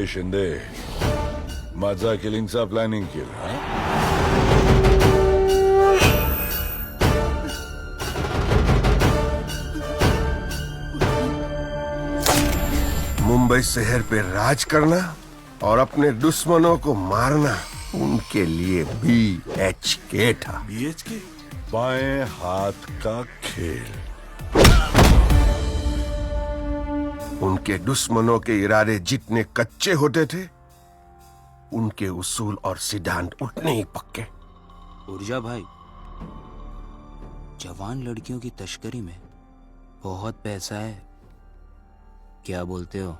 शिंदे, माझा किलिंगचा प्लॅनिंग केला हा? मुंबई शहर पे राज करना और अपने दुश्मनों को मारना उनके लिए BHK था। BHK, बाएं हाथ का खेल। उनके दुश्मनों के इरादे जितने कच्चे होते थे, उनके उसूल और सिद्धांत उतने ही पक्के। ऊर्जा भाई, जवान लड़कियों की तस्करी में बहुत पैसा है, क्या बोलते हो?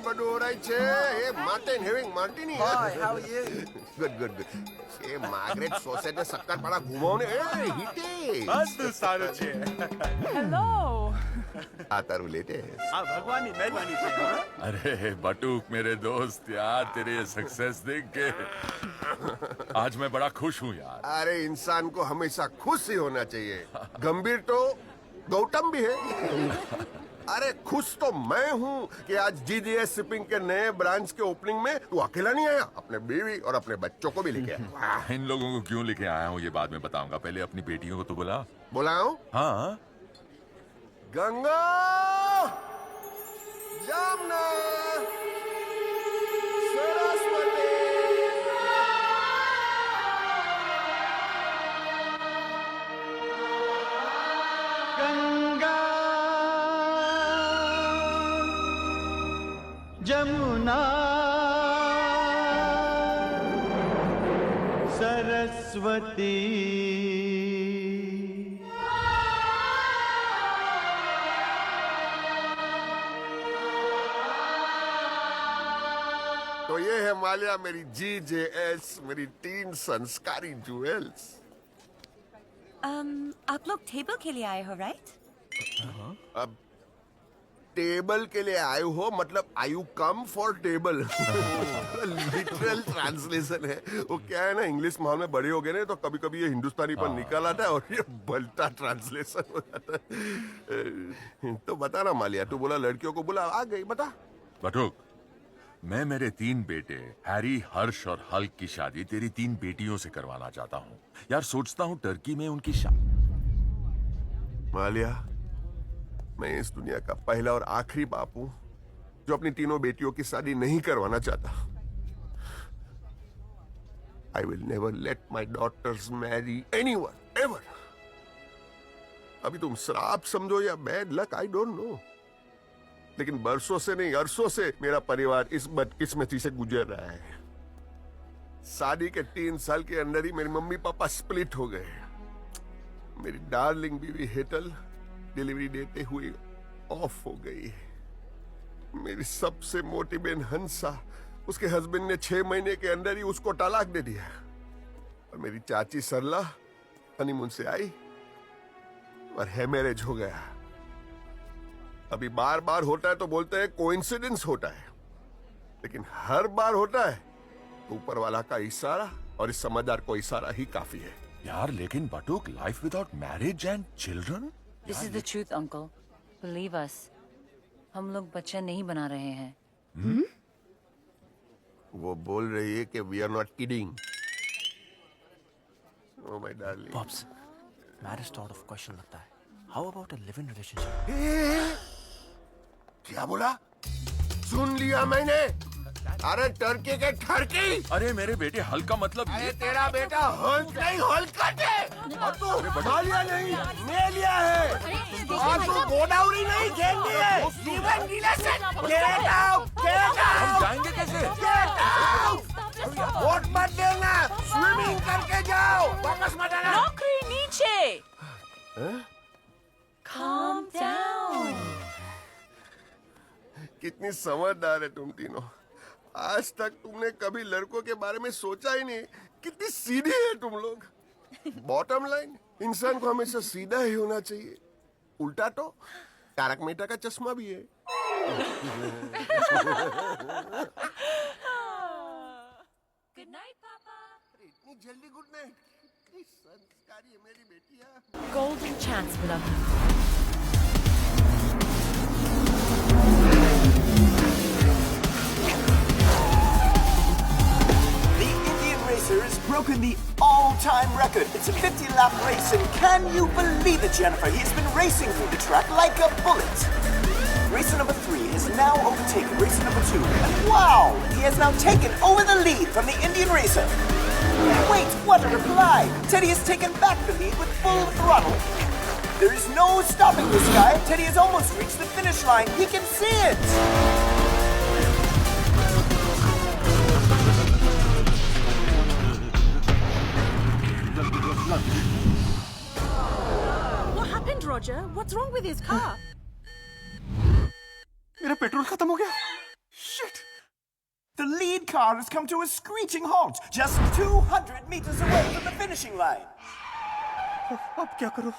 બધું ઓરાય છે એ Martin having martini Hi, how are you? Good good good એ માર્ગરેટ સોસાયટી સક્કરપાડા ઘુમાવ ને એ હિતે બધું સારું છે. Hello. આ તારું લેટેસ્ટ આ ભગવાનની મહેરબાની છે હા? अरे बटूक मेरे दोस्त यार तेरे ये सक्सेस देख के आज मैं बड़ा खुश हूँ यार. अरे इंसान को हमेशा खुश ही होना चाहिए गंभीर तो गौतम भी है अरे खुश तो मैं हूँ कि आज जीजीएस शिपिंग के नए ब्रांच के ओपनिंग में तू अकेला नहीं आया अपने बीवी और अपने बच्चों को भी लेके आया इन लोगों को क्यों लेके आया हूँ ये बाद में बताऊंगा. पहले अपनी बेटियों को तो बुला. बुलाओ हाँ गंगा जमुना सरस्वती गंगा जमुना सरस्वती तो ये है मालिया मेरी जीजेएस मेरी 3 संस्कारी ज्वेल्स आप लोग टेबल के लिए आए हो राइट? अब टेबल के लिए आए हो मतलब I you come for table literal translation है वो क्या है ना इंग्लिश माहौल में बड़े हो गए ना तो कभी कभी ये हिंदुस्तानी पर निकल आता है और ये बलता ट्रांसलेशन हो जाता है तो बता ना मालिया तू बोला लड़कियों को बुला आ गई बता बटूक मैं मेरे 3 बेटे हैरी हर्ष और हल्क की शादी तेरी 3 बेटियों से करवाना चाहता हूँ यार. सोचता हूँ टर्की में उनकी मालिया मैं इस दुनिया का पहला और आखिरी बाप हूं जो अपनी तीनों बेटियों की शादी नहीं करवाना चाहता I will never let my daughters marry anyone ever. अभी तुम श्राप समझो या bad luck I don't know लेकिन बरसों से नहीं अरसों से मेरा परिवार इस बदकिस्मती से गुजर रहा है. शादी के 3 साल के अंदर ही मेरी मम्मी पापा स्प्लिट हो गए. मेरी डार्लिंग बीवी हेटल डिलीवरी देते हुए ऑफ हो गई. मेरी सबसे मोटी बहन हंसा उसके हस्बैंड ने 6 महीने के अंदर ही उसको तलाक दे दिया और मेरी चाची सरला हनीमून से आई और हैमरेज हो गया. अभी बार बार होता है तो बोलते हैं कोइंसिडेंस होता है लेकिन हर बार होता है तो ऊपर वाला का इशारा और इस समझदार को इशारा ही काफी है. यार लेकिन बटूक life without marriage and children. This is the truth, uncle. Believe us. हम लोग बच्चा नहीं बना रहे हैं. वो बोल रही है कि we are not kidding. Oh my darling. Pops, marriage तो out of question लगता है. How about a live-in relationship? क्या बोला सुन लिया मैंने. अरे टर्की के ठरकी अरे मेरे बेटे हल्क का मतलब अरे ये तेरा बेटा हंस नहीं हल्कट है और तू मालिया नहीं मेलिया है और तू गोदावरी नहीं खेलनी है. जीवन रिलेशन गेट आउट हम जाएंगे कैसे. वोट मत देना स्विमिंग करके जाओ वापस मत आना. नौकरी नीचे. Calm down. कितनी समझदार है तुम तीनों. आज तक तुमने कभी लड़कों के बारे में सोचा ही नहीं. कितनी सीधी है तुम लोग. बॉटम लाइन इंसान को हमेशा सीधा ही होना चाहिए. उल्टा तो तारक मेहता का चश्मा भी है. Good night, Papa. इतनी जल्दी गुड नाइट. संस्कारी है मेरी बेटियां. Golden chance, beloved. The Indian racer has broken the all-time record. It's a 50-lap race, and can you believe it, Jennifer? He has been racing through the track like a bullet. Racer number 3 has now overtaken racer number 2, and wow! He has now taken over the lead from the Indian racer. Wait, what a reply! Teddy has taken back the lead with full throttle. There is no stopping this guy. Teddy has almost reached the finish line. He can see it! What happened, Roger? What's wrong with his car? मेरा petrol खत्म हो गया. The lead car has come to a screeching halt just 200 meters away from the finishing line. अब क्या करूं?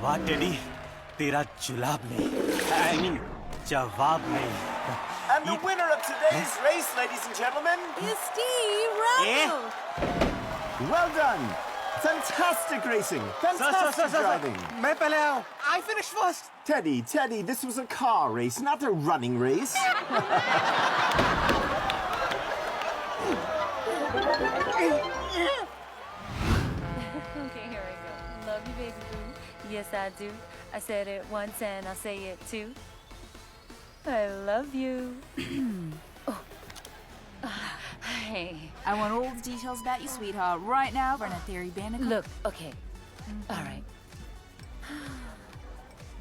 वाह teddy, तेरा जुलाब नहीं, I mean, जवाब नहीं. And the winner of today's race, ladies and gentlemen, Is Steve Russell. well done. Fantastic racing. Fantastic driving. मैं पहले आया हूँ. I finished first. Teddy, this was a car race, not a running race. Okay, here we go. Love you, baby boo. Yes, I do. I said it once and I'll say it too. I love you. Oh. Hey. I want all the details about you, sweetheart, right now for a theory bandicoot. Look, okay. All right.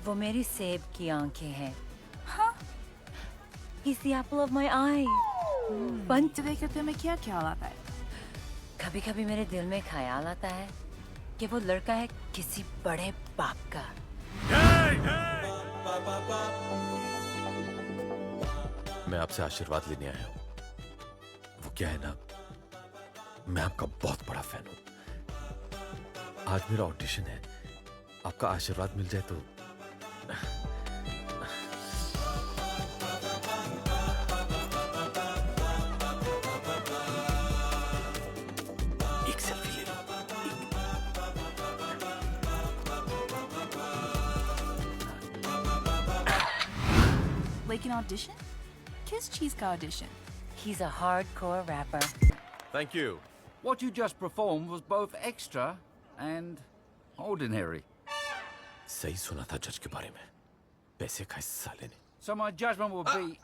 वो मेरी सेब की आंखें हैं. Huh? He's the apple of my eye. बंद देखकर तुम्हें क्या ख्याल आता है? कभी-कभी मेरे दिल में ख्याल आता है कि वो लड़का है किसी बड़े बाप का. मैं आपसे आशीर्वाद लेने आया हूँ. वो क्या है ना, मैं आपका बहुत बड़ा फैन हूँ. आज मेरा ऑडिशन है. आपका आशीर्वाद मिल जाए तो. एक सेल्फी ले लो. Like an audition? Kiss Cheese का audition. He's a hardcore rapper. Thank you. What you just performed was both extra and ordinary. सही सुना था जज के बारे में. पैसे का इस साले ने. So my judgment will be...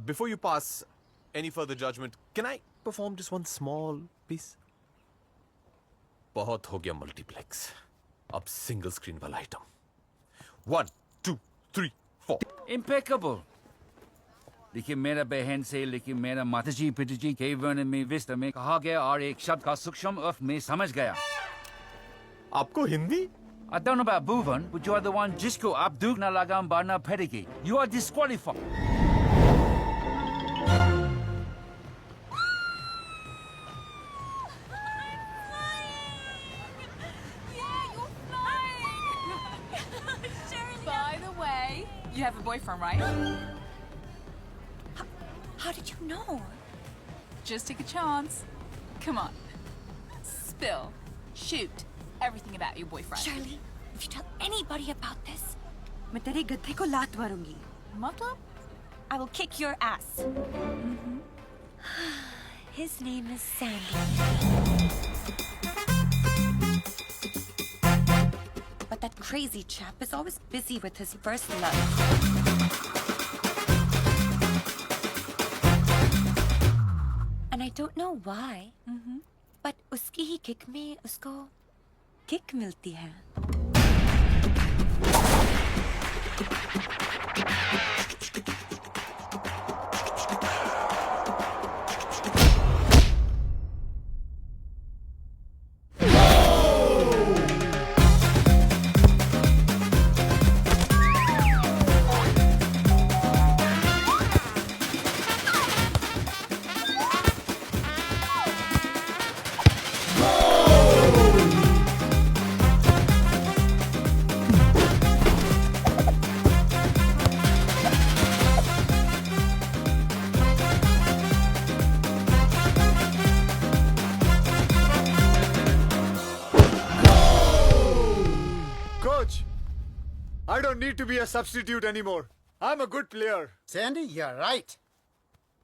Before you pass any further judgment, can I perform just one small piece? बहुत हो गया मल्टीप्लेक्स. अब सिंगल स्क्रीन वाला आइटम. 1, 2, 3, 4. Impeccable. लेकिन मेरा बहन से, लेकिन मेरा माताजी पिताजी के वर्ण में विस्तार में कहा गया और एक शब्द का सूक्ष्म अर्थ में समझ गया. आपको Hindi? I don't know about Bhuvan, but you are the one जिसको आप दुख न लगाम बारना पड़ेगी. You are disqualified. By the way, you have a boyfriend, right? How did you know? Just take a chance. Come on. Spill. Shoot. Everything about your boyfriend. Shirley, if you tell anybody about this, मैं तेरे गद्दे को लात मारूंगी. मतलब? I will kick your ass. His name is Sandy. But that crazy chap is always busy with his first love. And I don't know why. But उसकी ही kick में उसको kick मिलती है. to be a substitute anymore. I'm a good player. Sandy, you're right.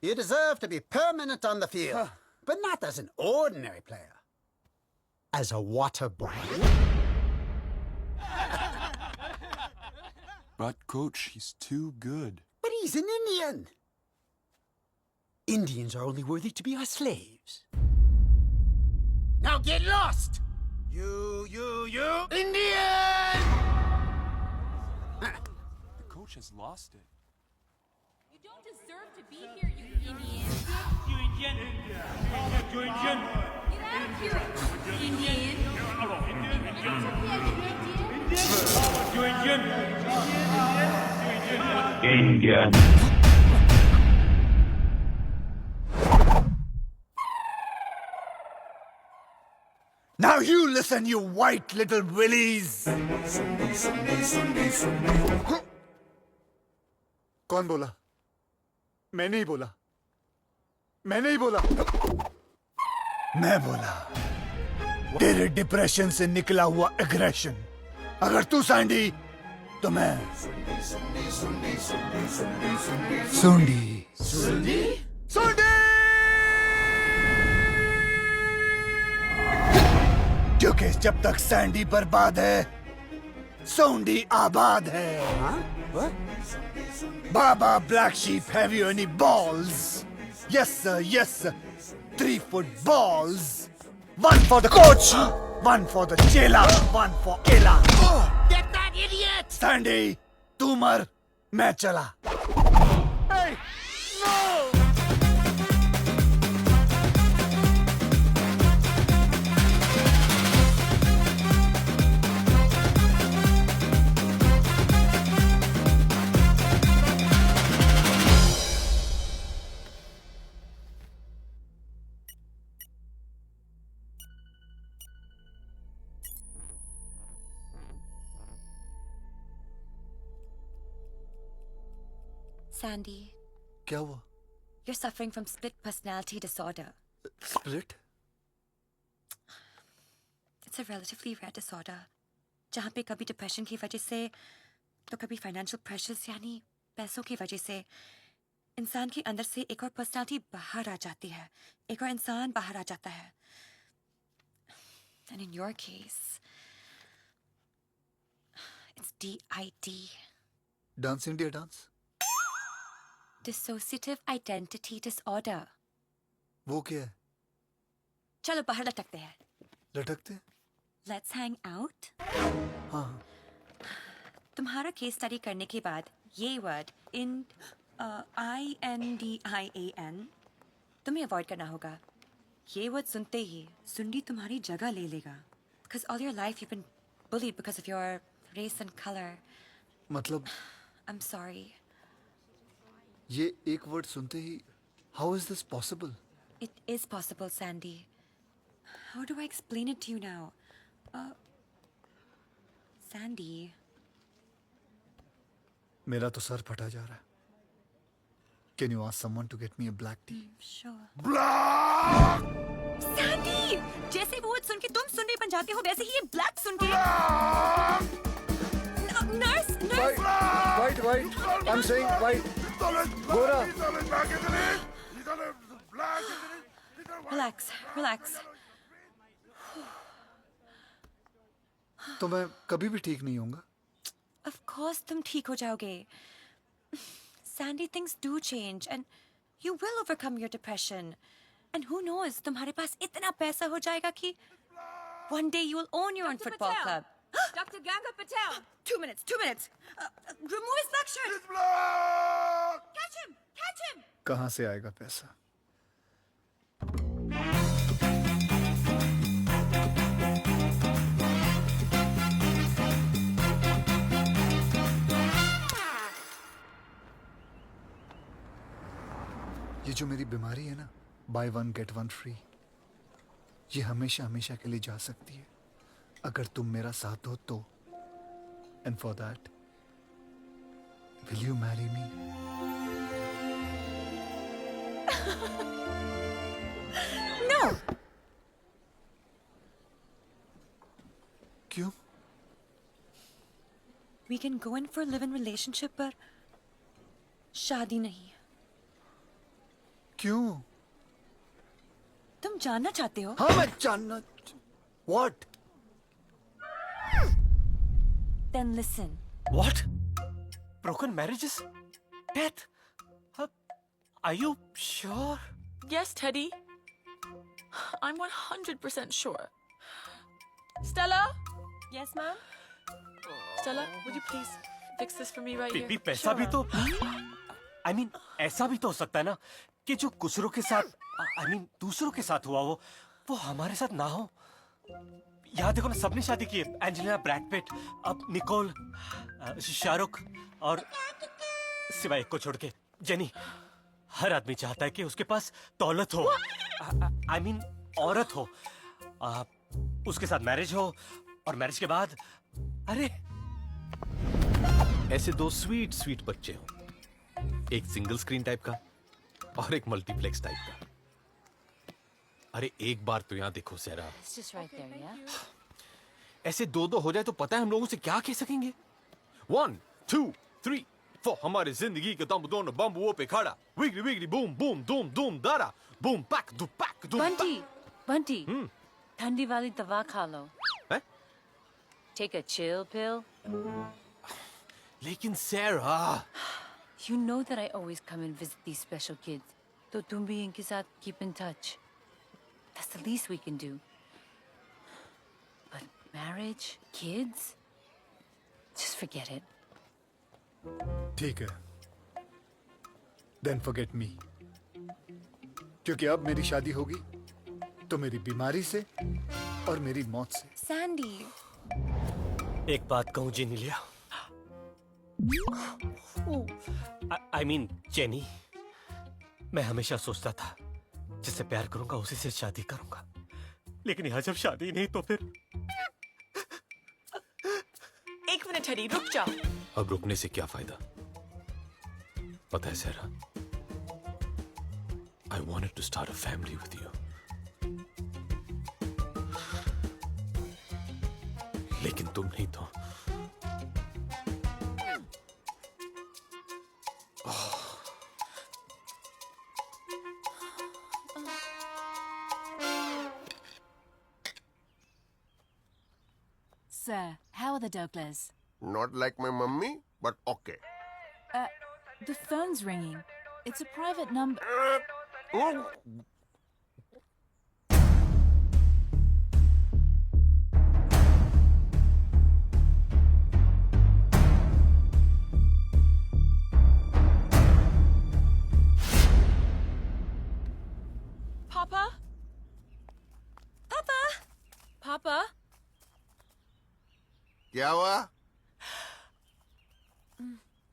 You deserve to be permanent on the field, but not as an ordinary player. As a water boy. But, Coach, he's too good. But he's an Indian. Indians are only worthy to be our slaves. Now get lost! You, Indian! The coach has lost it. You don't deserve to be here, you Indian. Get out of here, Indian. Indian. Now you listen, you white little willies. कौन बोला? मैं नहीं बोला। मैं नहीं बोला। मैं बोला। तेरे डिप्रेशन से निकला हुआ एग्रेशन। अगर तू सैंडी, तो मैं सुंडी। सुंडी? सुंडी! क्योंकि जब तक सैंडी बर्बाद है, सोंडी आबाद है। Baba Black Sheep, have you any balls? Yes sir, yes sir. 3 foot balls. 1 for the coach, 1 for the chela, 1 for Ella. Get that idiot! Sandy, तू मर, मैं चला. Hey, no! Sandy, क्या हुआ? you're suffering from split personality disorder. Split? It's a relatively rare disorder. जहाँ पे कभी depression की वजह से तो कभी फाइनेंशियल प्रेशर्स यानी पैसों की वजह से इंसान के अंदर से एक और पर्सनालिटी बाहर आ जाती है, एक और इंसान बाहर आ जाता है. And in your case, it's DID. Dance India dance? Dissociative Identity Disorder. वो क्या है? चलो बाहर लटकते हैं. लटकते? Let's hang out. हाँ. तुम्हारा केस स्टडी करने के बाद ये वर्ड INDIAN तुम्हें अवॉइड करना होगा. ये वर्ड सुनते ही सुंडी तुम्हारी जगह ले लेगा. Because all your life you've been bullied because of your race and color. मतलब? I'm sorry. ये एक वर्ड सुनते ही how is this possible? It is possible, Sandy. How do I explain it to you now? Sandy. मेरा तो sir फटा जा रहा है. Can you ask someone to get me a black tea? Sure. Black! Sandy! जैसे वो सुन के तुम सुनने बन जाते हो वैसे ही ये black सुन के. Nurse! White! I'm saying white. Gora! Relax. तो मैं कभी भी ठीक नहीं होऊंगा. Of course तुम ठीक हो जाओगे. Sandy, things do change and you will overcome your depression. And who knows, तुम्हारे पास इतना पैसा हो जाएगा कि one day you will own your own football club. Dr. Ganga Patel! 2 minutes. Remove his black shirt. Catch him! कहाँ से आएगा पैसा? ये जो मेरी बीमारी है ना, buy 1 get 1 free, ये हमेशा के लिए जा सकती है अगर तुम मेरा साथ दो तो. And for that, will you marry me? No! क्यों? We can go in for a live-in relationship, पर शादी नहीं. क्यों? तुम जानना चाहते हो? हाँ, मैं जानना. What? Then listen. What? Broken marriages? Death? Are you sure? Yes, Teddy. I'm 100% sure. Stella? Yes, ma'am? Stella, would you please fix this for me right here? बीबी पैसा भी तो I mean ऐसा भी तो हो सकता है ना कि जो गुजरों के साथ I mean दूसरों के साथ हुआ वो हमारे साथ ना हो. यहाँ देखो ना, सबने शादी की है. एंजेलिना, ब्रैड पिट, अब निकोल, शाहरुख और सिवाय एक को छोड़ के जेनी. हर आदमी चाहता है कि उसके पास दौलत हो. I mean औरत हो, उसके साथ मैरिज हो और मैरिज के बाद अरे ऐसे दो स्वीट स्वीट बच्चे हो, एक सिंगल स्क्रीन टाइप का और एक मल्टीप्लेक्स टाइप का. अरे एक बार तो यहाँ देखो सेरा. It's just right there, yeah? ऐसे दो हो जाए तो पता है हम लोगों से क्या कह सकेंगे. 1 2 3 4 हमारी जिंदगी के दम दोनों बम्बुओं पे खड़ा. विगली विगली बूम बूम दूम दूम दारा बूम पैक दू पैक दू. Bunty, ठंडी वाली दवा खा लो. हैं? Take a chill pill. लेकिन सेरा, You know that I always come and visit these special kids. तो तुम भी इनके साथ keep in touch. That's the least we can do. But marriage, kids, just forget it. ठीक है. Then forget me. क्योंकि अब मेरी शादी होगी तो मेरी बीमारी से और मेरी मौत से. Sandy. एक बात कहूँ जीनी लिया. I mean जेनी, मैं हमेशा सोचता था जिससे प्यार करूंगा उसी से शादी करूंगा, लेकिन यहाँ जब शादी नहीं तो फिर. एक मिनट टेडी, रुक जाओ. अब रुकने से क्या फायदा. पता है सेरा, I wanted to start a family with you. लेकिन तुम नहीं तो. Sir, how are the Douglers? Not like my mummy, but okay. The phone's ringing. It's a private number. Papa? Papa? Papa? क्या हुआ?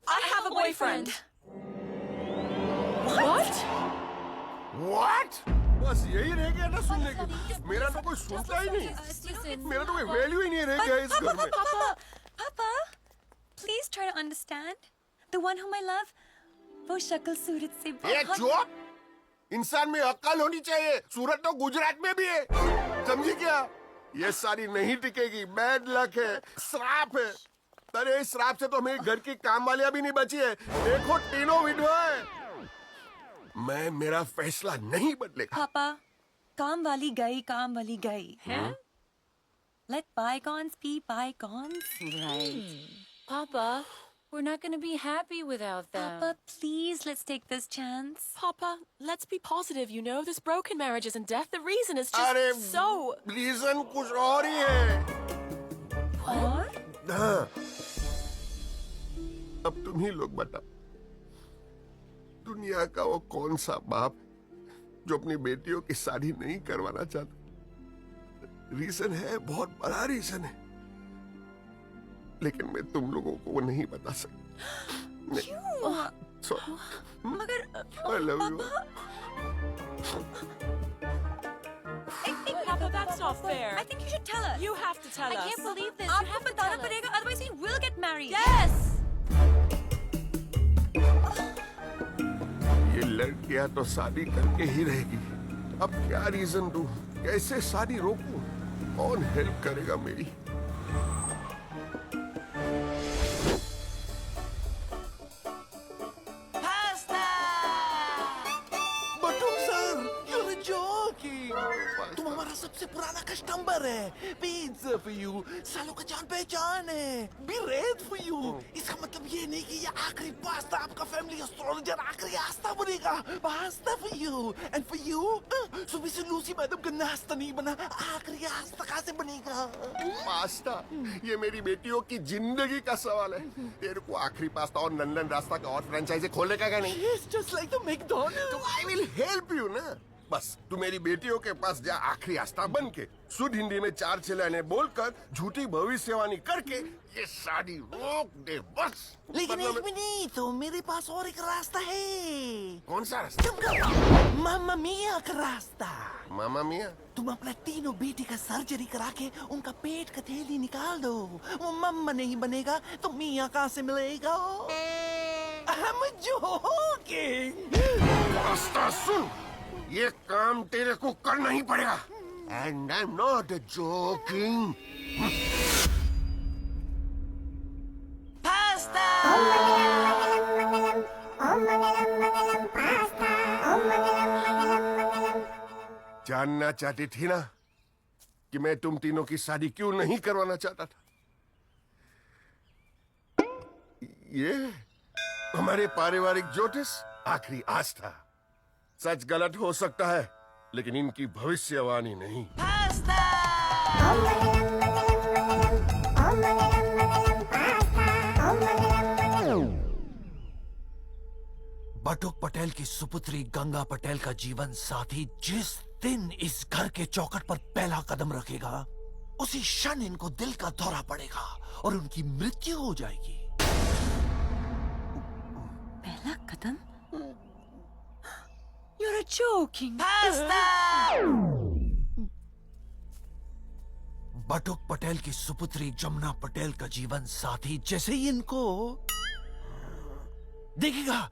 I have a boyfriend. What? What? बस यही रह गया ना सुनने के. मेरा तो कोई सुनता ही नहीं. मेरा तो कोई वैल्यू ही नहीं रह गया इस घर में. Papa, please try to understand. The one whom I love, वो शक्ल सूरत से ए बहुत. चुप! इंसान में अक्ल होनी चाहिए. सूरत तो गुजरात में भी है. समझी क्या? ये सारी नहीं टिकेगी. बैड लक है, श्राप है. अरे इस श्राप से तो मेरे घर की काम वालियां भी नहीं बची है. देखो तीनों विधवा है. मैं मेरा फैसला नहीं बदलेगा. पापा, काम वाली गई. Huh? Let bygones be bygones. Right. Papa, we're not going to be happy without them. Papa, please, let's take this chance. Papa, let's be positive, you know. This broken marriages and death, the reason is just अरे so... reason कुछ और ही है. What? हाँ. अब तुम ही लोग बताओ, दुनिया का वो कौन सा बाप जो अपनी बेटियों की शादी नहीं करवाना चाहता. रीजन है, बहुत बड़ा रीजन है, लेकिन मैं तुम लोगों को वो नहीं बता सकता. क्यों? मगर I love you. Papa, that's not fair. I think you should tell us. You have to tell us. I can't believe this. आपको बताना पड़ेगा, otherwise we will get married. Yes! ये लड़कियां तो शादी करके ही रहेगी. अब क्या रीजन दूं? कैसे शादी रोकूं? कौन हेल्प करेगा मेरी? कस्टमर है। पिज्जा फॉर यू, सालों का जान पहचान है। Be red for you. इसका मतलब ये नहीं कि ये आखिरी पास्ता आपका फैमिली एस्ट्रोलॉजर आखिरी आस्था बनेगा। Pasta for you and for you. सुबह से लूसी मैडम का नाश्ता नहीं बना, आखिरी आस्था कहाँ से बनेगा? पास्ता, ये मेरी बेटियों की जिंदगी का सवाल है। तेरे को आखिरी पास्ता और नंदन रास्ता का और फ्रेंचाइजी खोलने का क्या नहीं? It's just like the McDonald's. तो I will help you ना। बस तू मेरी बेटियों के पास जा, आखिरी आस्था बन के शुद्ध हिंदी में 4 चिल्लाने बोलकर झूठी भविष्यवाणी करके ये शादी रोक दे बस। लेकिन एक मिनट, तो मेरे पास और एक रास्ता है। कौन सा रास्ता? मामा मिया का रास्ता। मामा मिया? तुम अपना तीनों बेटी का सर्जरी करा के उनका पेट का थैली निकाल दो। वो मम्मा नहीं बनेगा तो मिया कहाँ से मिलेगा? I'm joking. रास्ता सुन, ये काम तेरे को करना ही पड़ेगा। And I'm not joking. जानना चाहती थी ना कि मैं तुम तीनों की शादी क्यों नहीं करवाना चाहता था? ये हमारे पारिवारिक ज्योतिष आखिरी आस्था। सच गलत हो सकता है, लेकिन इनकी भविष्यवाणी नहीं। बटुक पटेल की सुपुत्री गंगा पटेल का जीवन साथी जिस दिन इस घर के चौखट पर पहला कदम रखेगा, उसी क्षण इनको दिल का दौरा पड़ेगा और उनकी मृत्यु हो जाएगी। पहला कदम? You're joking. बटुक पटेल की सुपुत्री जमुना पटेल का जीवन साथी जैसे ही इनको देखेगा,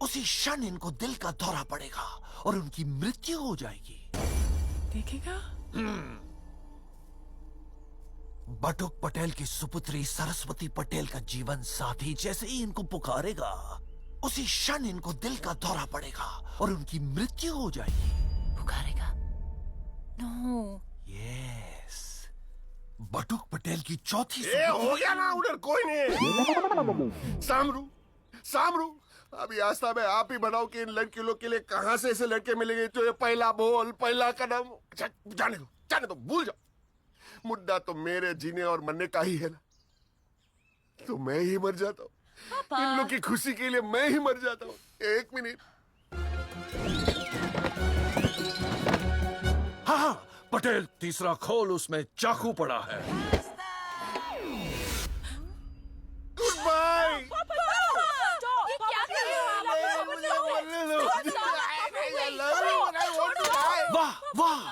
उसी क्षण इनको दिल का दौरा पड़ेगा और उनकी मृत्यु हो जाएगी। देखेगा? बटुक पटेल की सुपुत्री सरस्वती पटेल का जीवन साथी जैसे ही इनको पुकारेगा, उसी क्षण इनको दिल का दौरा पड़ेगा और उनकी मृत्यु हो जाएगी। पुकारेगा? No. यस, बटुक पटेल की चौथी हो गया ना, उधर कोई नहीं। सामरू, अभी आस्था में आप ही बनाओ कि इन लड़की लोग के लिए कहां से ऐसे लड़के मिलेंगे जो ये पहला बोल, पहला कदम। जाने दो, भूल जाओ। मुद्दा तो मेरे जीने और मरने का ही है ना, तो मैं ही मर जाता हूँ। इन लोग की खुशी के लिए मैं ही मर जाता हूँ। एक मिनट। हाँ, पटेल तीसरा खोल, उसमें चाकू पड़ा है। Good bye. वाह,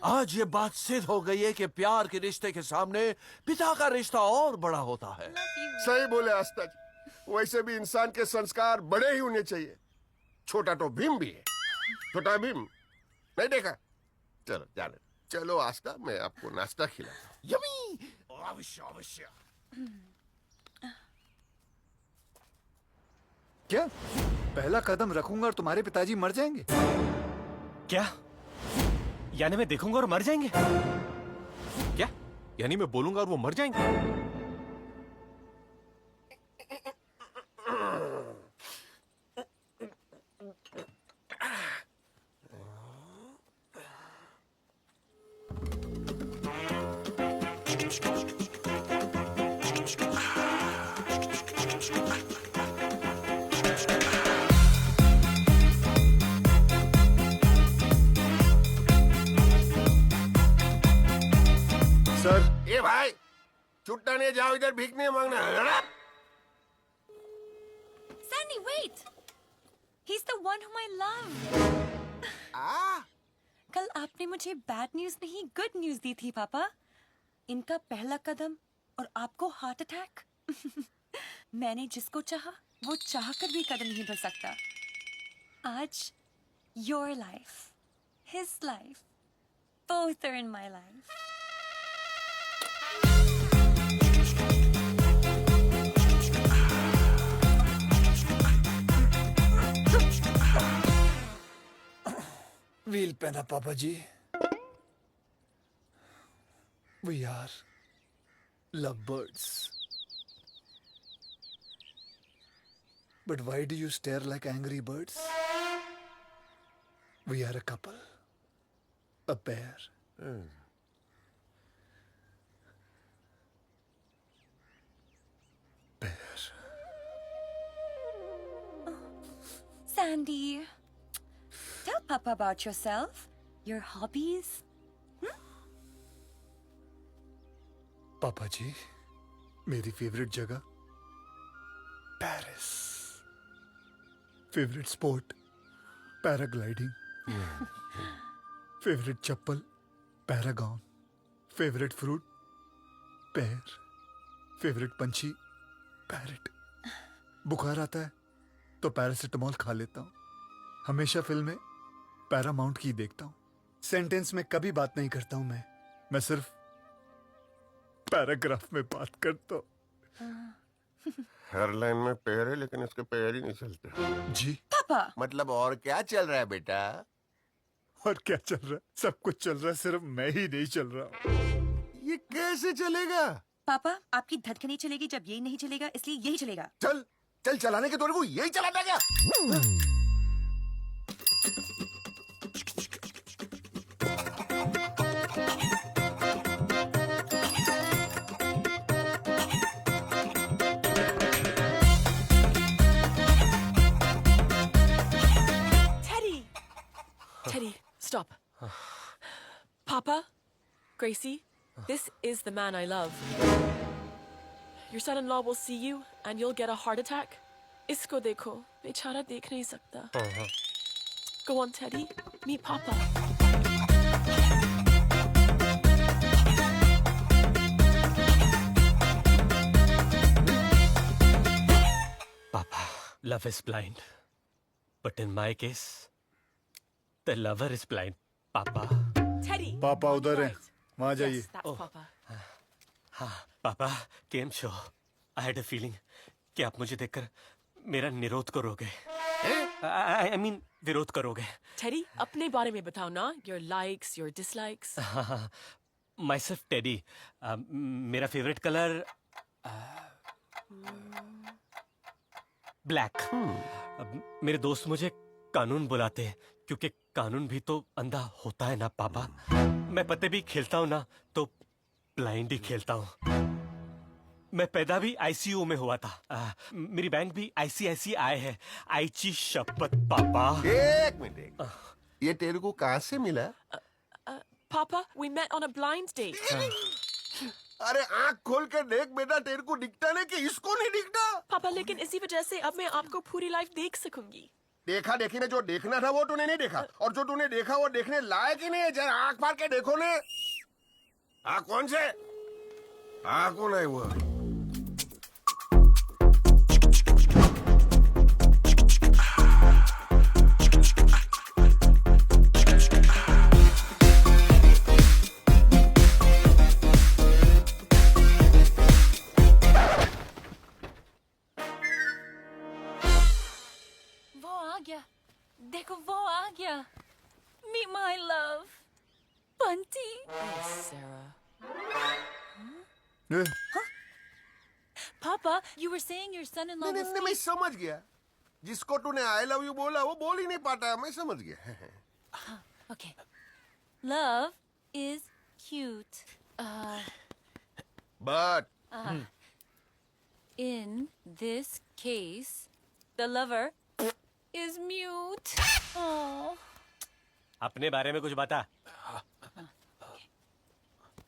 आज ये बात सिद्ध हो गई है कि प्यार के रिश्ते के सामने पिता का रिश्ता और बड़ा होता है। सही बोले आस्था जी, वैसे भी इंसान के संस्कार बड़े ही होने चाहिए। छोटा तो भीम भी है। छोटा भीम नहीं देखा? चलो जाने, चलो आस्था, मैं आपको नाश्ता खिलाता हूँ। यम्मी। अवश्य। क्या पहला कदम रखूंगा और तुम्हारे पिताजी मर जाएंगे? क्या? यानी मैं देखूंगा और मर जाएंगे? क्या? यानी मैं बोलूंगा और वो मर जाएंगे? ए भाई, छुट्टा नहीं जाओ, इधर भीख नहीं मांगना। Sandy, wait! He's the one whom I love. कल आपने मुझे बैड न्यूज नहीं गुड न्यूज दी थी पापा। इनका पहला कदम और आपको हार्ट अटैक। मैंने जिसको चाहा वो चाह कर भी कदम नहीं बढ़ सकता। आज your life, his life, both are in my life. Wheel pen पापा ji. We are lovebirds. But why do you stare like angry birds? We are a couple. A pair. Pair. Sandy, tell Papa about yourself, your hobbies. पापा जी, मेरी favourite जगह Paris. Favourite sport paragliding. Favourite चप्पल Paragon. Favourite fruit pear. Favourite पंछी parrot. बुखार आता है तो paracetamol खा लेता हूँ. हमेशा फिल्में पैरामाउंट की देखता हूँ. सेंटेंस में कभी बात नहीं करता हूँ. मैं सिर्फ पैराग्राफ में बात करता हूँ. हर लाइन में पैर है लेकिन इसके पैर ही नहीं चलते. जी पापा. मतलब और क्या चल रहा है बेटा? और क्या चल रहा है? सब कुछ चल रहा है, सिर्फ मैं ही नहीं चल रहा. ये कैसे चलेगा? पापा, आपकी धड़कन नहीं चलेगी जब यही नहीं चलेगा, इसलिए यही चलेगा. चल चल चलाने के दौर को यही चलाता क्या? Teddy, stop. Papa, Gracie, this is the man I love. Your son-in-law will see you and you'll get a heart attack. Isko dekho, bechara dekh nahi sakta. Go on, Teddy, meet Papa. Papa, love is blind. But in my case, the lover is blind, Papa. Teddy. पापा उधर है, वहाँ जाइए. Yes, that's Papa. हाँ, पापा, केम show. I had a feeling कि आप मुझे देखकर मेरा निरोध करोगे. I mean, विरोध करोगे. Teddy, अपने बारे में बताओ ना. Your likes, your dislikes. Myself, Teddy. मेरा favorite color black. मेरे दोस्त मुझे कानून बुलाते हैं क्योंकि कानून भी तो अंधा होता है ना पापा. मैं पत्ते भी खेलता हूँ ना तो ब्लाइंड ही खेलता हूँ. मैं पैदा भी आईसीयू में हुआ था. मेरी बैंक भी ICICI है. आईची शपथ पापा. एक मिनट. ये तेरे को कहाँ से मिला? Papa, we met on a blind date. अरे आँख खोल के देख बेटा, तेरे को दिखता नहीं कि इसको नहीं दिखता? पापा, लेकिन इसी वजह से अब मैं आपको पूरी लाइफ देख सकूंगी. देखा देखी ने जो देखना था वो तूने नहीं देखा, और जो तूने देखा वो देखने लायक ही नहीं है. जरा आँख मार के देखो ने. हाँ कौन से? हाँ कौन है वो? देखो वो आ गया. Meet my love, Bunty. Yes, Sarah. Papa, you were saying your son-in-law was. नहीं, मैं समझ गया. जिसको तूने I love you बोला वो बोल ही नहीं पाता. मैं समझ गया. Okay. Love is cute. But in this case, the lover is mute. Oh. अपने बारे में कुछ बता.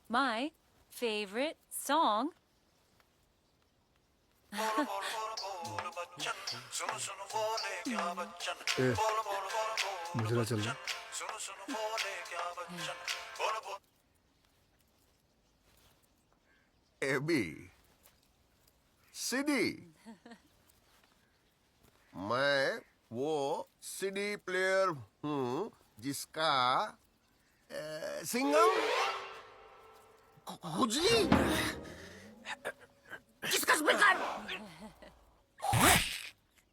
My favorite song. मुझे चल रहा. A B C D. मैं वो सीडी प्लेयर हूँ जिसका सिंगम खुजली जिसका स्पीकर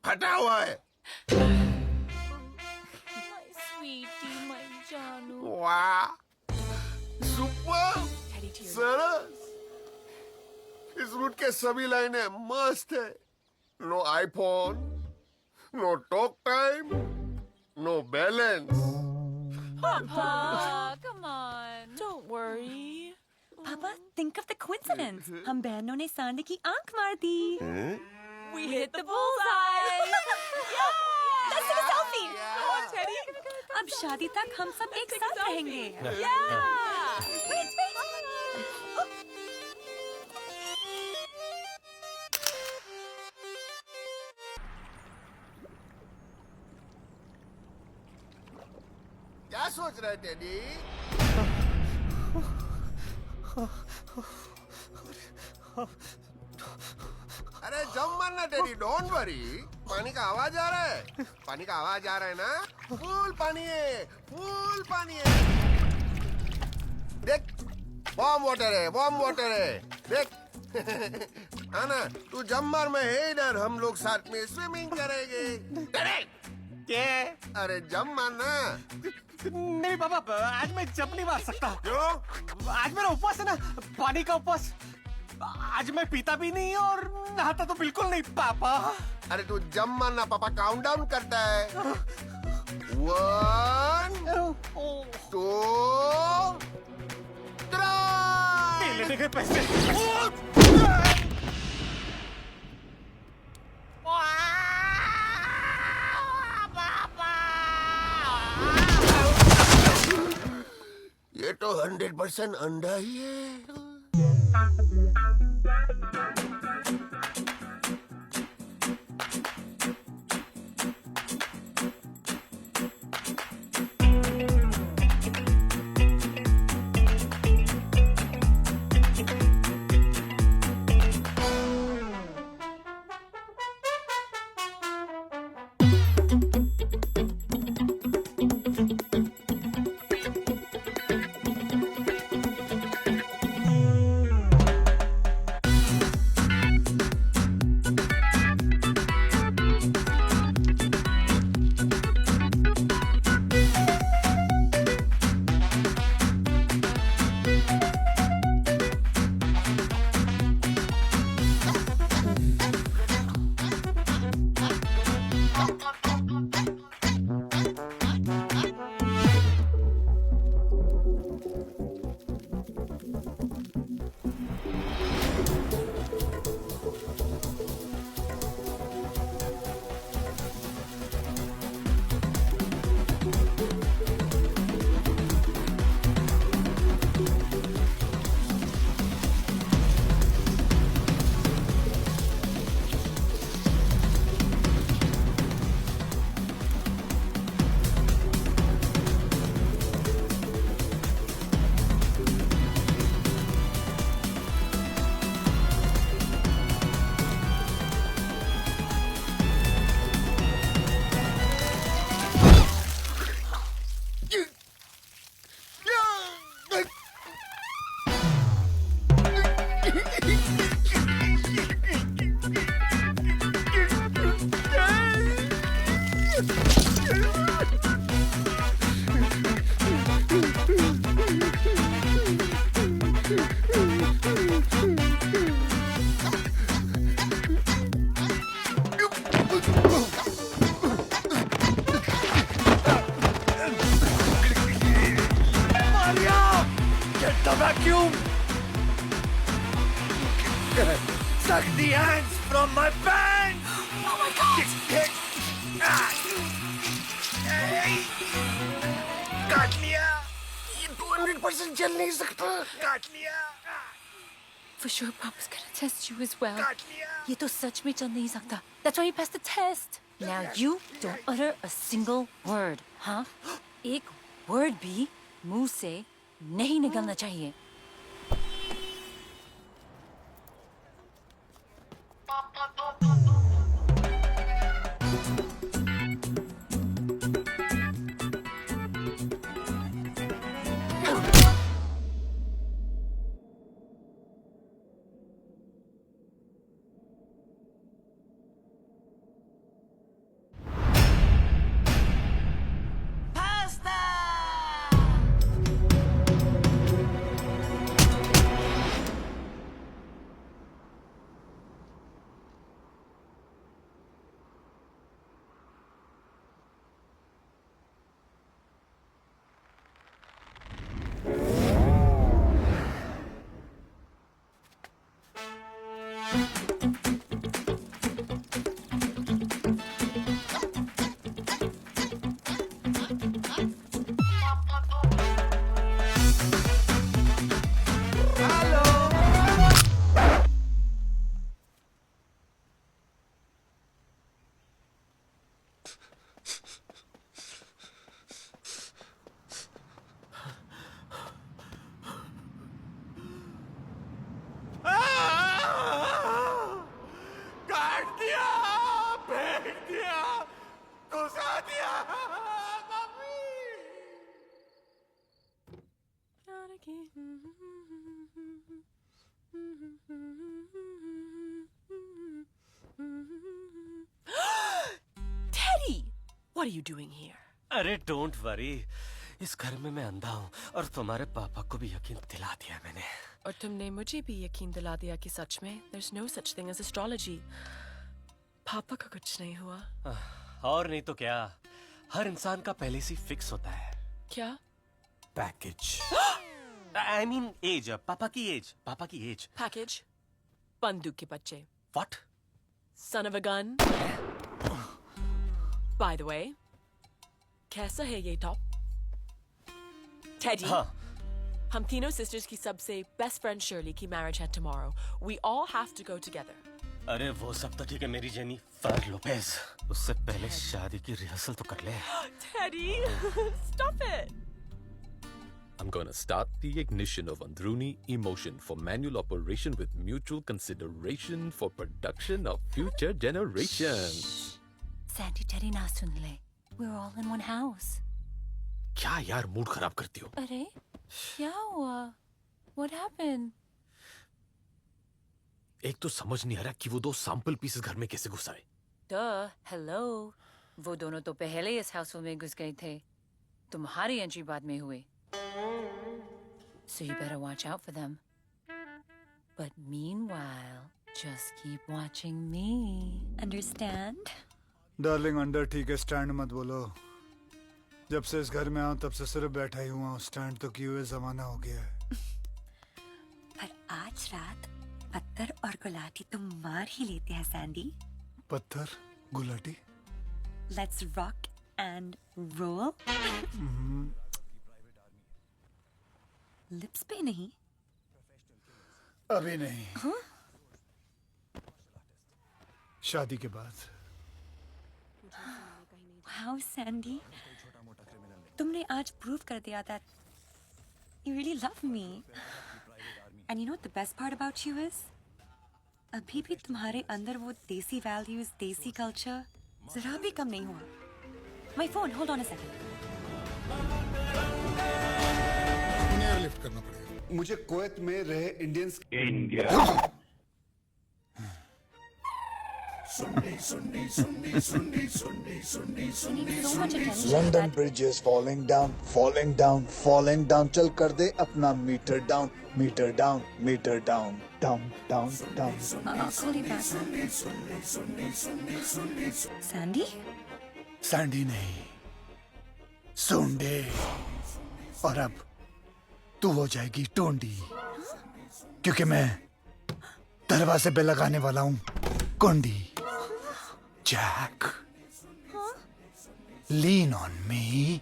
फटा हुआ है. My sweetie, my Janu. वाह सुपर. सरस। इस रूट के सभी लाइनें मस्त है। No iPhone, no talk time, no balance. Papa, come on. Don't worry. Papa, think of the coincidence. हम बहनों ने सांडे की आंख मार दी. We hit the bullseye. Yeah! Let's take a selfie. Come on, Teddy. अब शादी तक हम सब एक साथ रहेंगे. Yeah. Wait. क्या सोच रहे टेडी? अरे जम मारना टेडी, डोंट वरी। पानी का आवाज आ रहा है। पानी का आवाज आ रहा है ना? फुल पानी है, फुल पानी है। देख, वार्म वाटर है। देख, आना, तू जम मार, मैं है इधर। हम लोग साथ में स्विमिंग करेंगे। क्या? अरे जम मारना। नहीं पापा, आज मैं जंप नहीं मार सकता। क्यों? आज मेरा उपवास है ना, पानी का उपवास। आज मैं पीता भी नहीं और नहाता तो बिल्कुल नहीं पापा। अरे तू जंप मारना, पापा काउंटडाउन करता है। 1 2 3 लेने के पैसे। ये तो 100% अंडा ही है। vacuum! Suck the ants from my pants! Oh my god! काट लिया! ये 200% चल नहीं सकता! काट लिया! For sure, Papa's gonna test you as well. काट लिया! ये तो सच में चल नहीं सकता. That's why you passed the test. Now you don't utter a single word, huh? एक word भी मुंह से नहीं निकलना चाहिए. Teddy! What are you doing here? अरे डोंट वरी, इस घर में मैं अंधा हूँ और तुम्हारे पापा को भी यकीन दिला दिया मैंने। और तुमने मुझे भी यकीन दिला दिया कि सच में there's no such thing as astrology. पापा का कुछ नहीं हुआ। और नहीं तो क्या, हर इंसान का पहले से फिक्स होता है। क्या? पैकेज। I mean एज, पापा की एज। Package? बंदूक के बच्चे। What? Son of a gun? By the way, कैसा है ये टॉप? Teddy? हाँ। हम तीनों sisters की सबसे best friend Shirley की marriage है tomorrow. We all have to go together. अरे वो सब तो ठीक है मेरी जेनी, फर लोपेज, उससे पहले शादी की रिहर्सल तो कर ले। Teddy, stop it. I'm gonna start the ignition of Andruni emotion for manual operation with mutual consideration for production of future generations. Sandy, Teddy ना सुन ले. We're all in one house. क्या यार मूड खराब करती हो? अरे क्या हुआ? What happened? एक तो समझ नहीं आ रहा कि वो दो सैंपल पीसेस घर में कैसे घुस आए। Duh, hello. वो दोनों तो पहले इस हाउस में घुस गए थे। तुम्हारी एंट्री बाद में हुई। So you better watch out for them. But meanwhile, just keep watching me. Understand? Darling under ठीक है, स्टैंड मत बोलो। जब से इस घर में आऊं तब से सिर्फ बैठा ही हुआ हूँ। स्टैंड तो किए हुए जमाना हो गया है। पर आज रात पत्थर और गुलाटी तो मार ही लेते हैं सैंडी। पत्थर Gulati? Let's rock and roll. Lips पे नहीं। अभी नहीं। हाँ? शादी के बाद। Wow, सैंडी, तुमने आज प्रूव कर दिया that you really love me. And you know what the best part about you is? अभी भी तुम्हारे अंदर वो देसी values, देसी culture जरा भी कम नहीं हुआ। My phone, hold on a second. Lift करना पड़ेगा। मुझे कुवैत में रहे Indians London Bridge is falling down, falling down, falling down. चल कर दे अपना meter down, meter down, meter down, down, down, down. Call you back. Sandy? Sandy नहीं, Sunday. और अब तू हो जाएगी टोंडी, क्योंकि मैं दरवाजे पे लगाने वाला हूँ कुंडी। Jack, lean on me.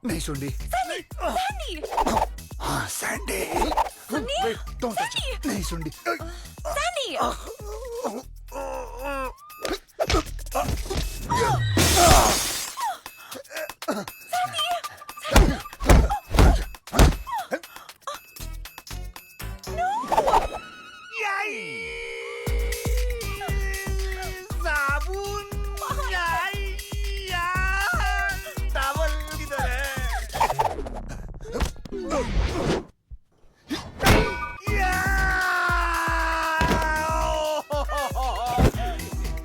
नहीं सुंडी। Sandy! Sandy! हाँ Sandy. Sandy! Don't touch it. नहीं सुंडी। Sandy!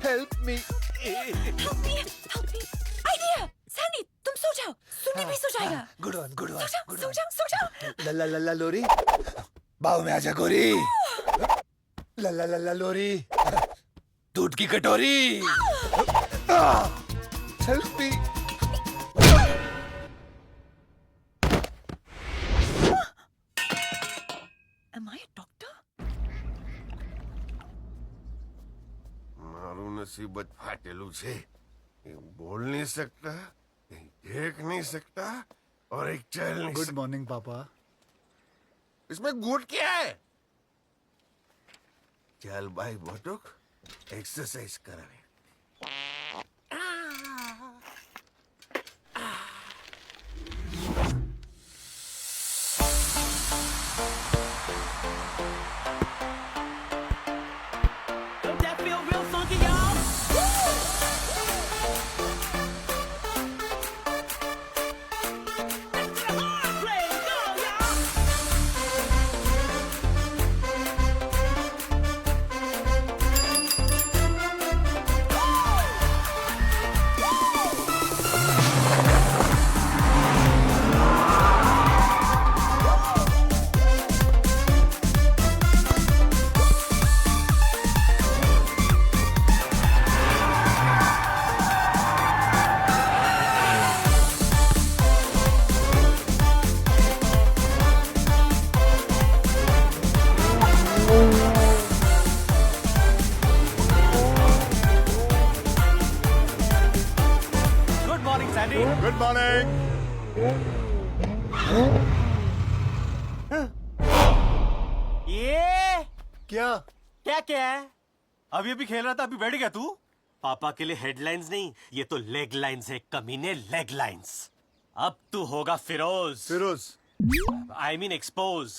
Help me. Help me! Help me! Idea! Sandy, तुम सो जाओ, सुनने भी सो जाएगा। Good one, good one. सो जाओ। ला ला ला ला लोरी, बाव में आजा गोरी। ला ला ला ला लोरी, दूध की कटोरी। Help me. Am I a doctor? મારું નસીબ જ ફાટેલું છે। एक बोल नहीं सकता, एक देख नहीं सकता और एक चल नहीं गुड मॉर्निंग पापा। इसमें गुड क्या है? चल भाई बटुक, एक्सरसाइज करावे। Don't that feel real funky, y'all? Good morning. ये क्या क्या क्या है? अभी अभी खेल रहा था, अभी बैठ गया तू? पापा के लिए हेडलाइंस नहीं, ये तो लेग लाइंस है कमीने, लेग लाइंस। अब तू होगा Firoz. Firoz I mean expose.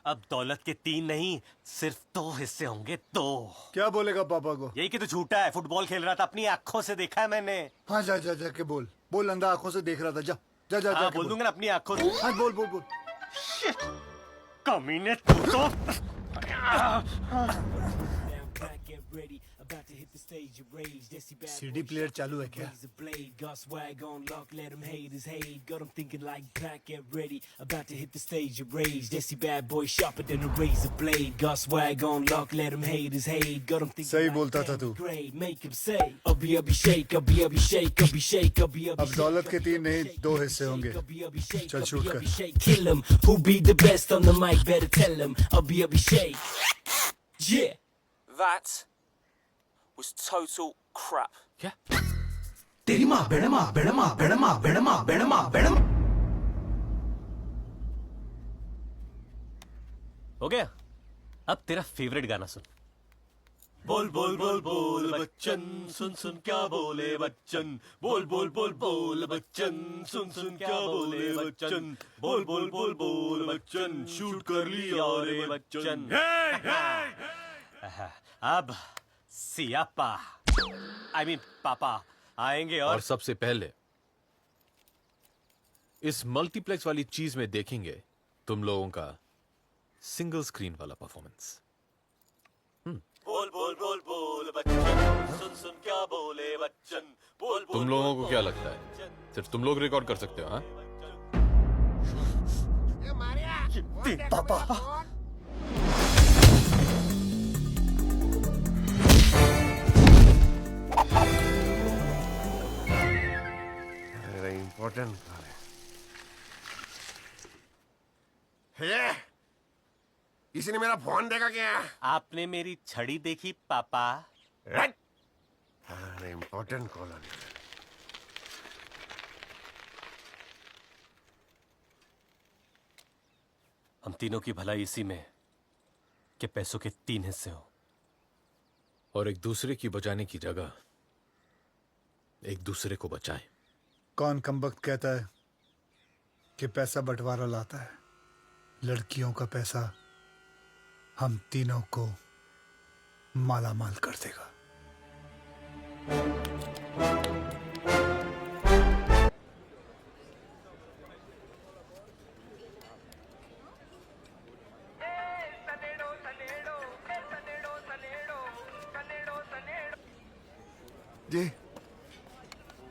अब दौलत के 3 नहीं, सिर्फ 2 हिस्से होंगे, 2। क्या बोलेगा पापा को? यही कि तू झूठा है, फुटबॉल खेल रहा था, अपनी आंखों से देखा है मैंने। हाँ जा जा जा के बोल बोल, अंधा आंखों से देख रहा था। जा जा जा, हाँ, बोल दूंगा ना अपनी आंखों से। हाँ बोल बोल बोल। कमीने तू तो सीडी प्लेयर चालू है क्या? सही बोलता था तू। अब दौलत के 3 नहीं 2 हिस्से होंगे। चल शूट कर। That was total crap. क्या? तेरी माँ बेड़मा बेड़मा बेड़मा बेड़मा बेड़मा बेड़म। हो गया? अब तेरा फेवरेट गाना सुन। बोल बोल बोल बोल बच्चन, सुन सुन क्या बोले बच्चन। बोल बोल बोल बोल बच्चन, सुन सुन क्या बोले बच्चन। बोल बोल बोल बोल बच्चन, शूट कर लिया रे बच्चन। अब सियापा आई मीन पापा आएंगे और सबसे पहले इस मल्टीप्लेक्स वाली चीज में देखेंगे तुम लोगों का सिंगल स्क्रीन वाला परफॉर्मेंस। बोल बोल बोल बोल बच्चन, सुन सुन क्या बोले बच्चन। बोल बोल तुम लोगों को क्या लगता है सिर्फ तुम लोग रिकॉर्ड कर सकते हो? हाँ पापा इम्पोर्टेंट है। किसी ने मेरा फोन देखा क्या? आपने मेरी छड़ी देखी पापा? अरे इम्पोर्टेंट कॉल। हम तीनों की भलाई इसी में कि पैसों के 3 हिस्से हो और एक दूसरे की बचाने की जगह एक दूसरे को बचाएं। कौन कमबख्त कहता है कि पैसा बंटवारा लाता है? लड़कियों का पैसा हम तीनों को माला माल कर देगा। जी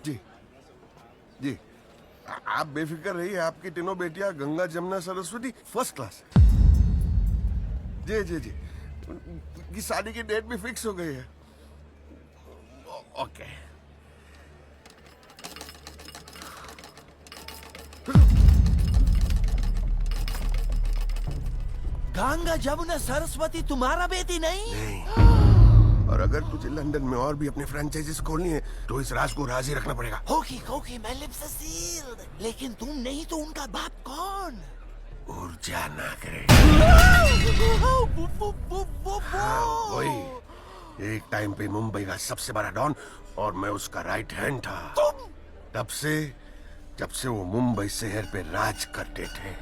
जी जी आप बेफिक्र रहिए, आपकी तीनों बेटियां गंगा जमुना सरस्वती फर्स्ट क्लास। जी जी जी की शादी की डेट भी फिक्स हो गई है। ओके गंगा जमुना सरस्वती तुम्हारा बेटी नहीं? और अगर तुझे लंदन में और भी अपनी फ्रेंचाइजीज खोलनी है तो इस राज को राजी रखना पड़ेगा। होगी होगी, मैं लिप्स सील्ड, लेकिन तुम नहीं तो उनका बाप कौन? ऊर्जा ना करे। वही एक टाइम पे मुंबई का सबसे बड़ा डॉन और मैं उसका राइट हैंड था। तब से जब से वो मुंबई शहर पे राज करते थे।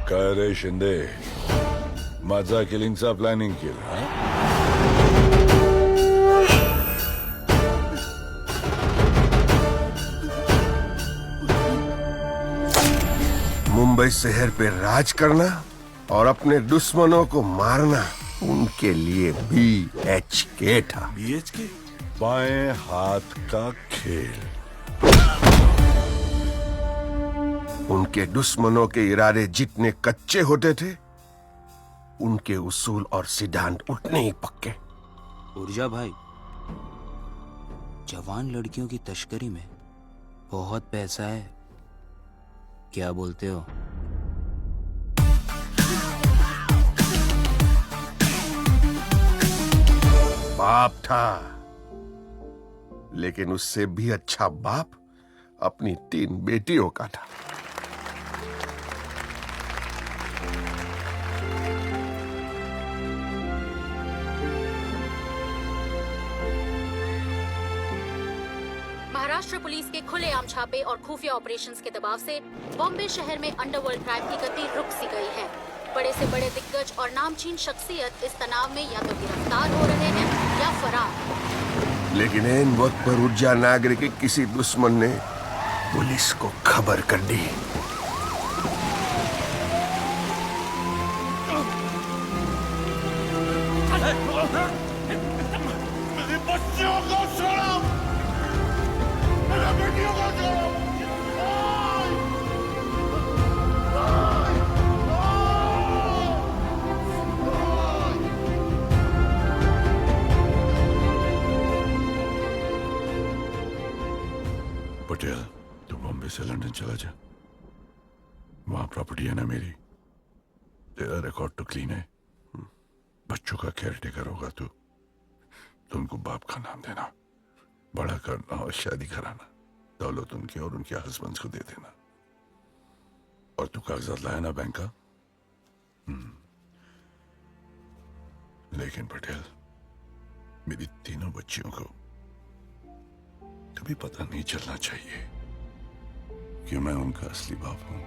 काय रे शिंदे, माझा किलिंगचा प्लॅनिंग केला? बॉम्बे शहर पे राज करना और अपने दुश्मनों को मारना उनके लिए BHK था। BHK? बाएं हाथ का खेल। उनके दुश्मनों के इरादे जितने कच्चे होते थे, उनके उसूल और सिद्धांत उतने ही पक्के। ऊर्जा भाई, जवान लड़कियों की तस्करी में बहुत पैसा है, क्या बोलते हो? बाप था, लेकिन उससे भी अच्छा बाप अपनी 3 बेटियों का था। महाराष्ट्र पुलिस के खुलेआम छापे और खुफिया ऑपरेशंस के दबाव से बॉम्बे शहर में अंडरवर्ल्ड क्राइम की गति रुक सी गई है। बड़े से बड़े दिग्गज और नामचीन शख्सियत इस तनाव में या तो गिरफ्तार हो रहे हैं या फरार। लेकिन इन वक्त पर ऊर्जा नागर के किसी दुश्मन ने पुलिस को खबर कर दी। मेरे बच्चों को छोड़ो, मेरे बेटियों को छोड़ो। पटेल, तू बॉम्बे से लंदन चला जा। वहां प्रॉपर्टी है ना मेरी, तेरा रिकॉर्ड तो क्लीन है। बच्चों का केयर टेकर होगा तू। तुमको बाप का नाम देना, बड़ा करना और शादी कराना, दौलत उनके और उनके हस्बैंड्स को दे देना। और तू कागजात लाया ना बैंक का? लेकिन पटेल, मेरी तीनों बच्चियों को कभी पता नहीं चलना चाहिए कि मैं उनका असली बाप हूं।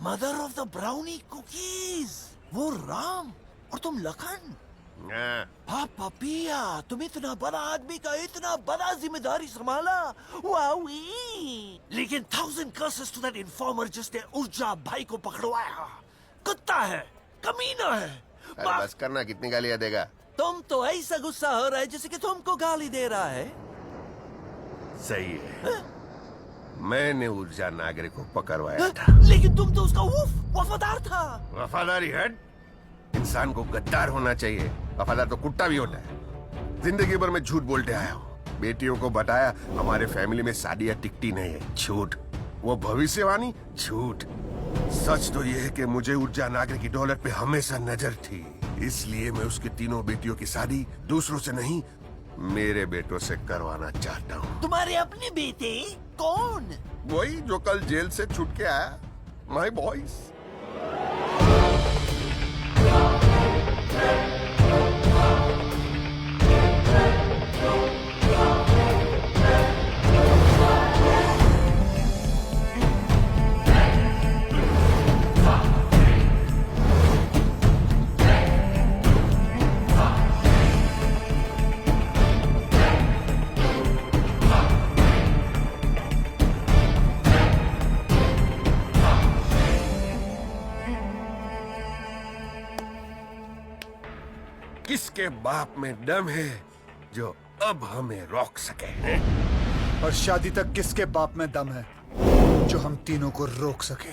Mother of the brownie cookies, वो राम और तुम लखन। पापा पिया, तुम इतना बड़ा आदमी का इतना बड़ा जिम्मेदारी संभाला, वावी। लेकिन 1000 curses to that informer जिसने ऊर्जा भाई को पकड़वाया। कुत्ता है, कमीना है। बस करना, कितनी गालियां देगा? तुम तो ऐसा गुस्सा हो रहा है जैसे कि तुमको गाली दे रहा है। सही है, मैंने ऊर्जा नागर को पकड़वाया था। लेकिन तुम तो उसका वफादार था। वफादारी हट, इंसान को गद्दार होना चाहिए। वफादार तो कुत्ता भी होता है। जिंदगी भर में झूठ बोलते आया हूँ। बेटियों को बताया हमारे फैमिली में शादियां टिकती नहीं है, झूठ। वो भविष्यवाणी, झूठ। सच तो यह है कि मुझे ऊर्जा नागर की दौलत पे हमेशा नजर थी, इसलिए मैं उसकी तीनों बेटियों की शादी दूसरों से नहीं, मेरे बेटों से करवाना चाहता हूँ। तुम्हारे अपने बेटे? कौन? वही जो कल जेल से छूट के आया, माय बॉयज। किसके बाप में दम है जो अब हमें रोक सके? और शादी तक किसके बाप में दम है जो हम तीनों को रोक सके?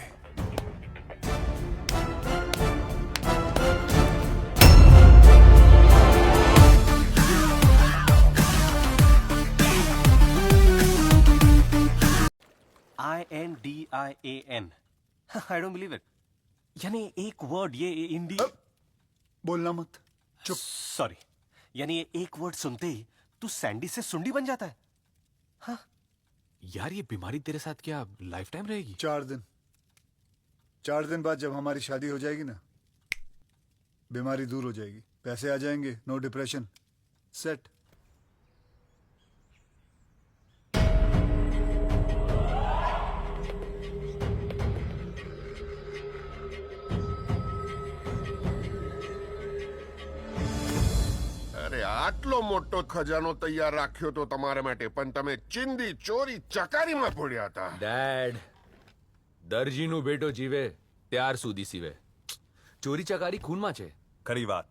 INDIAN। I don't believe it. यानी एक वर्ड ये इंडी बोलना मत, चुप। सॉरी, यानी ये एक वर्ड सुनते ही तू सैंडी से सुंडी बन जाता है। हाँ यार, ये बीमारी तेरे साथ क्या लाइफ टाइम रहेगी? 4 दिन। 4 दिन बाद जब हमारी शादी हो जाएगी ना, बीमारी दूर हो जाएगी, पैसे आ जाएंगे, नो डिप्रेशन, सेट। આટલો મોટો ખજાનો તૈયાર રાખ્યો તો તમારા માટે, પણ તમે ચિંદી ચોરી ચકારીમાં પડ્યા હતા. ડેડ, દરજીનું બેટો જીવે ત્યાર સુધી સીવે. ચોરી ચકારી ખૂનમાં છે. ખરી વાત.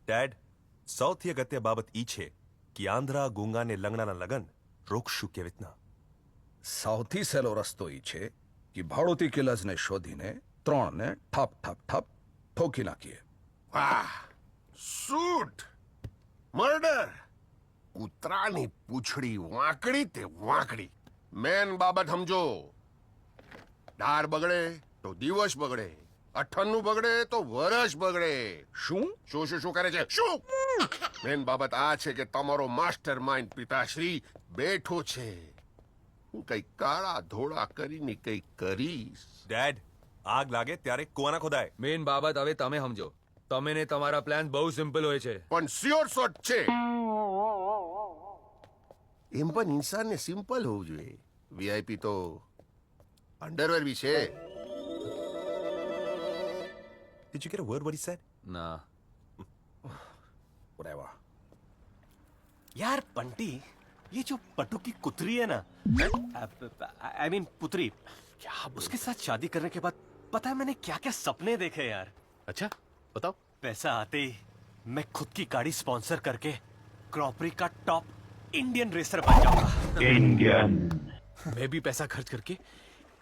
ડેડ, સૌથી અગત્ય બાબત ઈ છે કે આંધ્રા ગુંગા ને લંગડાના લગન રોકશું કેવી રીતના. સૌથી સહેલો રસ્તો ઈ છે કે ભાડોતી કિલર્સને શોધીને 3 ને ઠપ ઠપ ઠપ ઠોકી નાખીએ. વાહ, શૂટ, મર્ડર. કૂતરાની પૂંછડી વાંકડી તે વાંકડી. મેન બાબત સમજો. દાળ બગડે તો દિવસ બગડે, અઠન્નું બગડે તો વરસ બગડે. શું શું શું શું કરે છે? શું મેન બાબત આ છે કે તમારો માસ્ટર માઇન્ડ પિતાશ્રી બેઠો છે. હું કઈ કાળા ધોળા કરીને કઈ કરીશ. ડેડ, આગ લાગે ત્યારે કુવાના ખોદાય. મેન બાબત હવે તમે સમજો. તમે ને તમારા પ્લાન બહુ સિમ્પલ હોય છે, પણ સ્યોર શોટ છે. એમ પણ ઇન્સાનને સિમ્પલ હોવું જોઈએ. વીઆઈપી તો અંડરવેર બી છે. Did you get a word what he said? ના. Whatever. यार बंटी, ये जो पट्टू की कुतरी है ना, आई मीन पुतरी, क्या उसके साथ शादी करने के बाद पता है मैंने क्या क्या सपने देखे यार. अच्छा बताओ. पैसा आते ही मैं खुद की गाड़ी स्पॉन्सर करके क्रॉपरी का टॉप इंडियन रेसर बन जाऊंगा. इंडियन. मैं भी पैसा खर्च करके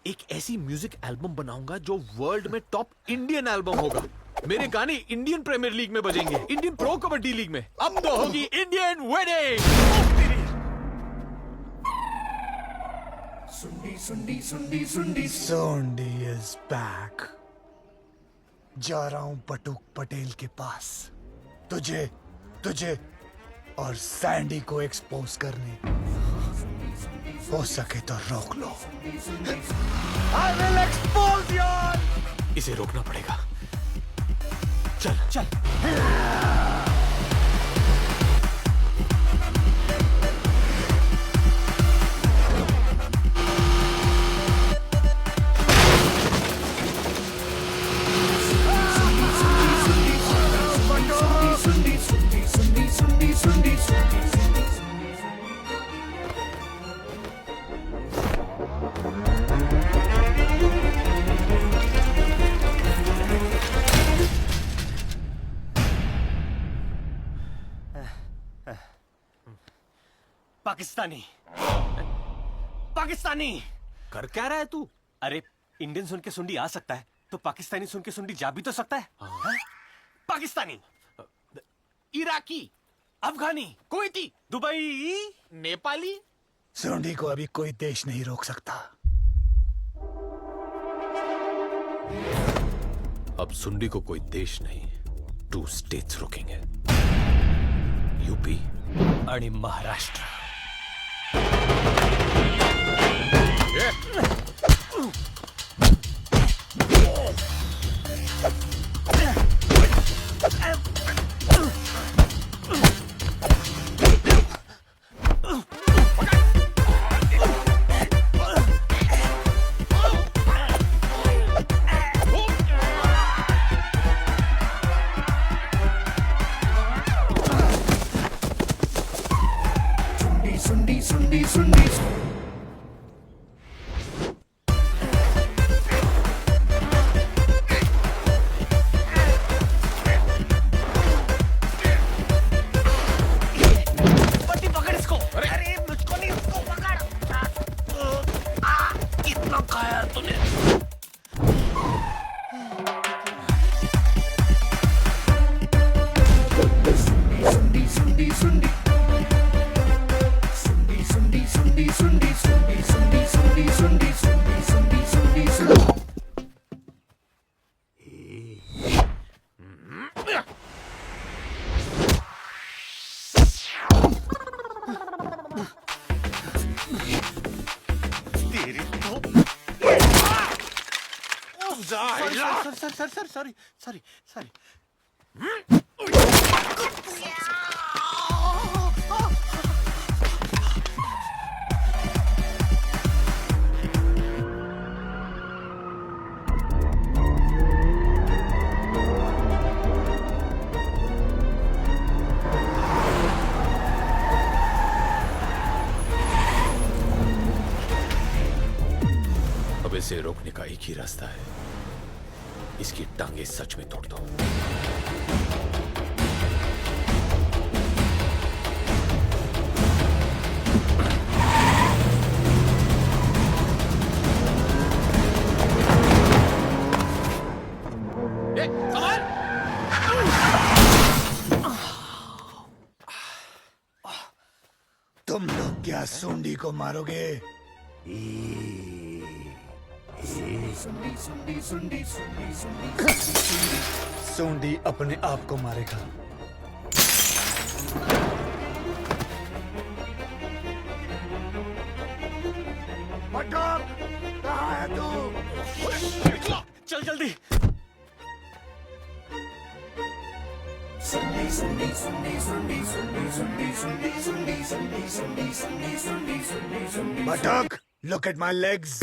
एक ऐसी म्यूजिक एल्बम बनाऊंगा जो वर्ल्ड में टॉप इंडियन एल्बम होगा. मेरे गाने इंडियन प्रीमियर लीग में बजेंगे, इंडियन प्रो कबड्डी लीग में. अब तो होगी Indian wedding. Sondi is back. जा रहा हूं बटुक पटेल के पास, तुझे और सैंडी को एक्सपोज करने. हो सके तो रोक लो. I will expose you. इसे रोकना पड़ेगा. चल चल. पाकिस्तानी कर क्या रहा है तू? अरे इंडियन सुन के सुंडी आ सकता है तो पाकिस्तानी सुन के सुंडी जा भी तो सकता है. हाँ? पाकिस्तानी, इराकी, अफगानी, कुवैती, दुबई, नेपाली. सोंडी को अभी कोई देश नहीं रोक सकता. अब सुंडी को कोई देश नहीं, 2 स्टेट्स रोकेंगे. यूपी आणि महाराष्ट्र. Sorry. का एक ही रास्ता है, इसकी टांगे सच में तोड़ दो। तुम लोग क्या सुंडी को मारोगे? सुंडी अपने आप को मारेगा। मटक, कहाँ है तू? चल जल्दी। Matak, look at my legs.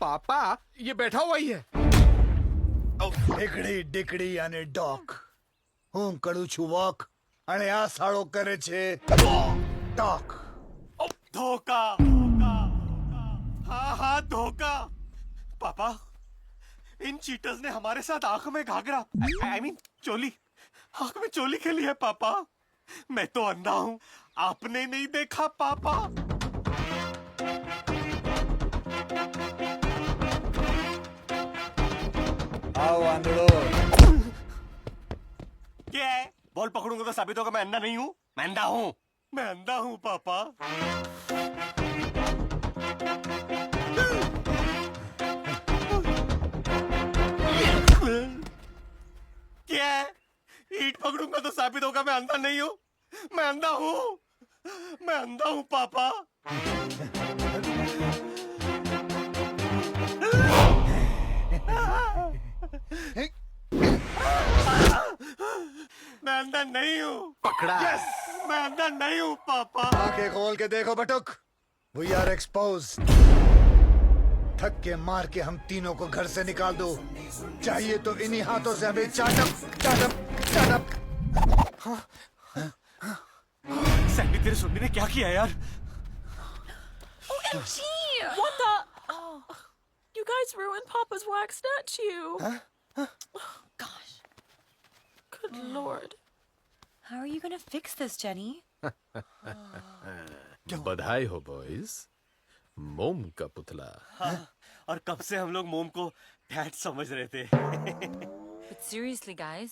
पापा, ये बैठा हुआ ही है। ડીકડી ડીકડી અને ડોક હું કરું છું વોક અને આ સાળો કરે છે ટોક। धोखा, हाँ हाँ धोखा। पापा, इन चीटर्स ने हमारे साथ आंख में घाघरा, आई मीन चोली, आंख में चोली खेली है पापा। मैं तो अंधा हूँ, आपने नहीं देखा पापा। आओ आंधड़ो। क्या है? बॉल पकड़ूंगा तो साबित होगा मैं अंधा नहीं हूँ। मैं अंधा हूँ, मैं अंधा हूँ पापा। क्या है? ईंट पकड़ूंगा तो साबित होगा मैं अंधा नहीं हूँ। मैं अंधा हूँ, मैं अंधा हूँ पापा। मैं अंधा नहीं हूँ। पकड़ा। यस, मैं अंधा नहीं हूँ पापा। आंखें खोल के देखो बटुक, वी आर एक्सपोज्ड। थक के मार के हम तीनों को घर से निकाल दो, चाहिए तो इन्हीं हाथों से हमें चाटप चाटप चाटप। सैंडी, तेरे सुनने ने क्या किया यार? OMG! What the? Oh, you guys ruined Papa's wax statue. Gosh. Good Lord. How are you gonna fix this, Jenny? बधाई हो बॉयज, मोम का पुतला। हाँ, और कब से हम लोग मोम को डैड समझ रहे थे। But seriously, guys,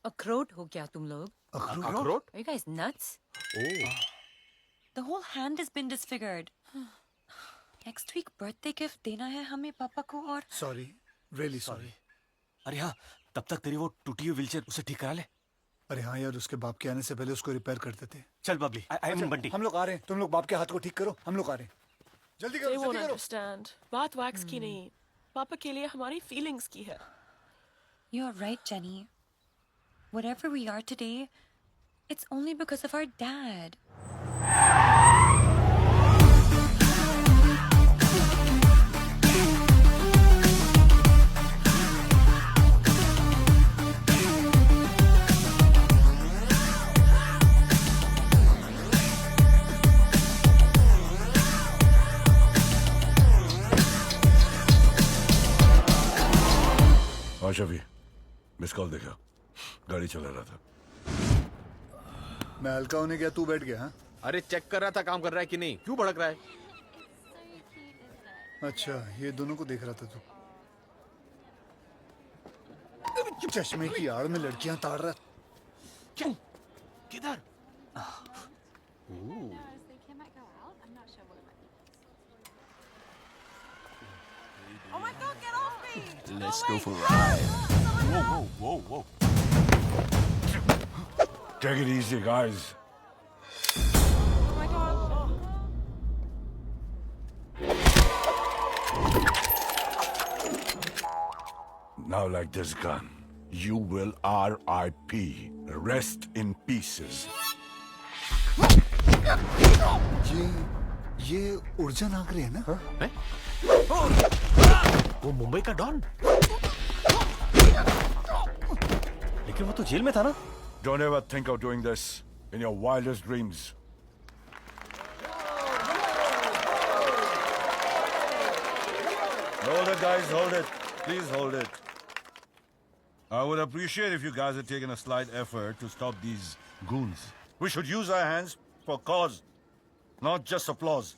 अखरोट हो क्या तुम लोग? अखरोट? Are you guys nuts? Oh. The whole hand has been disfigured. Next week birthday gift देना है हमें पापा को और। Sorry, really sorry. अरे हाँ, तब तक तेरी वो टूटी हुई व्हीलचेयर उसे ठीक करा ले। अरे हाँ यार, उसके बाप के आने से पहले उसको रिपेयर करते थे। चल बबली, आई मीन बंटी। हम लोग आ रहे हैं, तुम लोग बाप के हाथ को ठीक करो, हम लोग आ रहे हैं। जल्दी They करो, won't जल्दी करो। understand. बात wax की नहीं, पापा के लिए हमारी feelings की है। You're right, Jenny. Whatever we are today, it's only because of our dad. हाँ शफी, मिस कॉल देखा, गाड़ी चला रहा था। मैं हल्का होने गया, तू बैठ गया। हाँ? अरे चेक कर रहा था काम कर रहा है कि नहीं, क्यों भड़क रहा है? अच्छा, ये दोनों को देख रहा था तू। चश्मे की आड़ में लड़कियां ताड़ रहा। क्यों? किधर? Oh my God, get off me! Let's go for a ride. Whoa, whoa, whoa, whoa. Take it easy, guys. Oh my God. Now like this gun, you will R.I.P. Rest in pieces. ये ऊर्जा नागरे है ना? वो मुंबई का don, लेकिन वो तो jail में था ना? Don't ever think of doing this in your wildest dreams. Hold it, guys, hold it. Please hold it. I would appreciate if you guys had taken a slight effort to stop these goons. We should use our hands for cause, not just applause.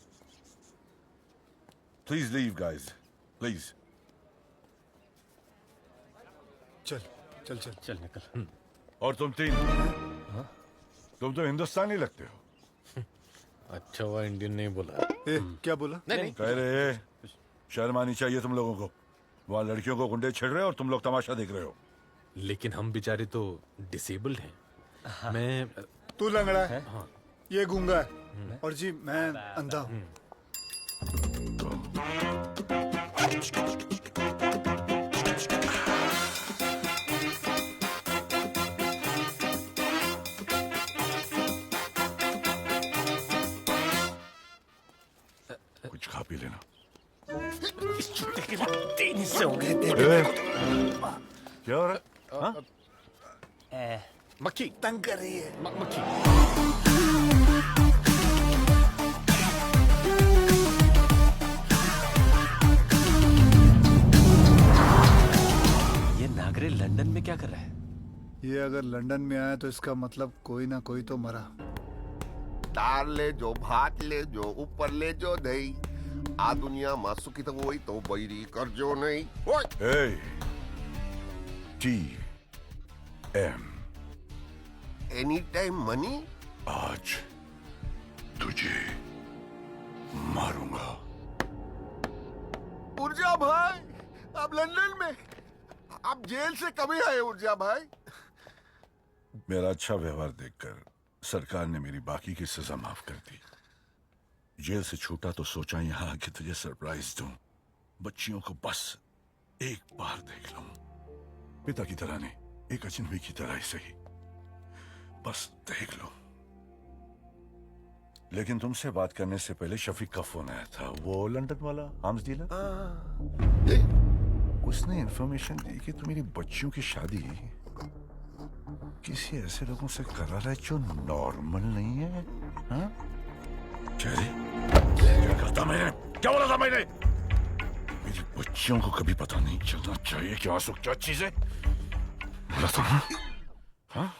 Please leave, guys. Please. चल चल चल चल निकल। और तुम तीन, तुम तो हिंदुस्तानी लगते हो। अच्छा हुआ इंडियन नहीं बोला। क्या बोला? नहीं। कह रहे शर्म आनी चाहिए तुम लोगों को। वहाँ लड़कियों को गुंडे छिड़ रहे हो और तुम लोग तमाशा देख रहे हो। लेकिन हम बेचारे तो डिसेबल्ड हैं। मैं तू लंगड़ा है, ये गूंगा है, और जी मैं अंधा हूँ। कुछ खा पी लेना। इस चुट्टे के लिए 3 हिस्से हो गए। क्या हो रहा है? मक्खी तंग कर रही है। मक्खी। ये नागरे लंदन में क्या कर रहा है? ये अगर लंदन में आया तो इसका मतलब कोई ना कोई तो मरा। दाल ले जो, भात ले जो, ऊपर ले जो दही। आ दुनिया में सुखी तो वही तो बैरी कर जो नहीं। Hey, TM. Any time money. आज तुझे मारूंगा। ऊर्जा भाई, आप लंदन में, आप जेल से कभी आए ऊर्जा भाई? मेरा अच्छा व्यवहार देखकर सरकार ने मेरी बाकी की सजा माफ कर दी। जेल से छूटा तो सोचा यहाँ आके तुझे सरप्राइज दूं, बच्चियों को बस एक बार देख लूं, पिता की तरह नहीं, एक अजनबी की तरह ही सही, बस देख लो। लेकिन तुमसे बात करने से पहले शफीक का फोन आया था, वो लंदन वाला आर्म्स डीलर। उसने इंफॉर्मेशन दी कि तुम मेरी बच्चियों की शादी किसी ऐसे लोगों से करा रहा है जो नॉर्मल नहीं है। हाँ? चेरी, क्या करता मैंने? क्या बोला था मैंने? मेरी बच्चियों को कभी पता नहीं चलना चाहिए कि आंसू क्या चीज है। बोला था ना? हाँ?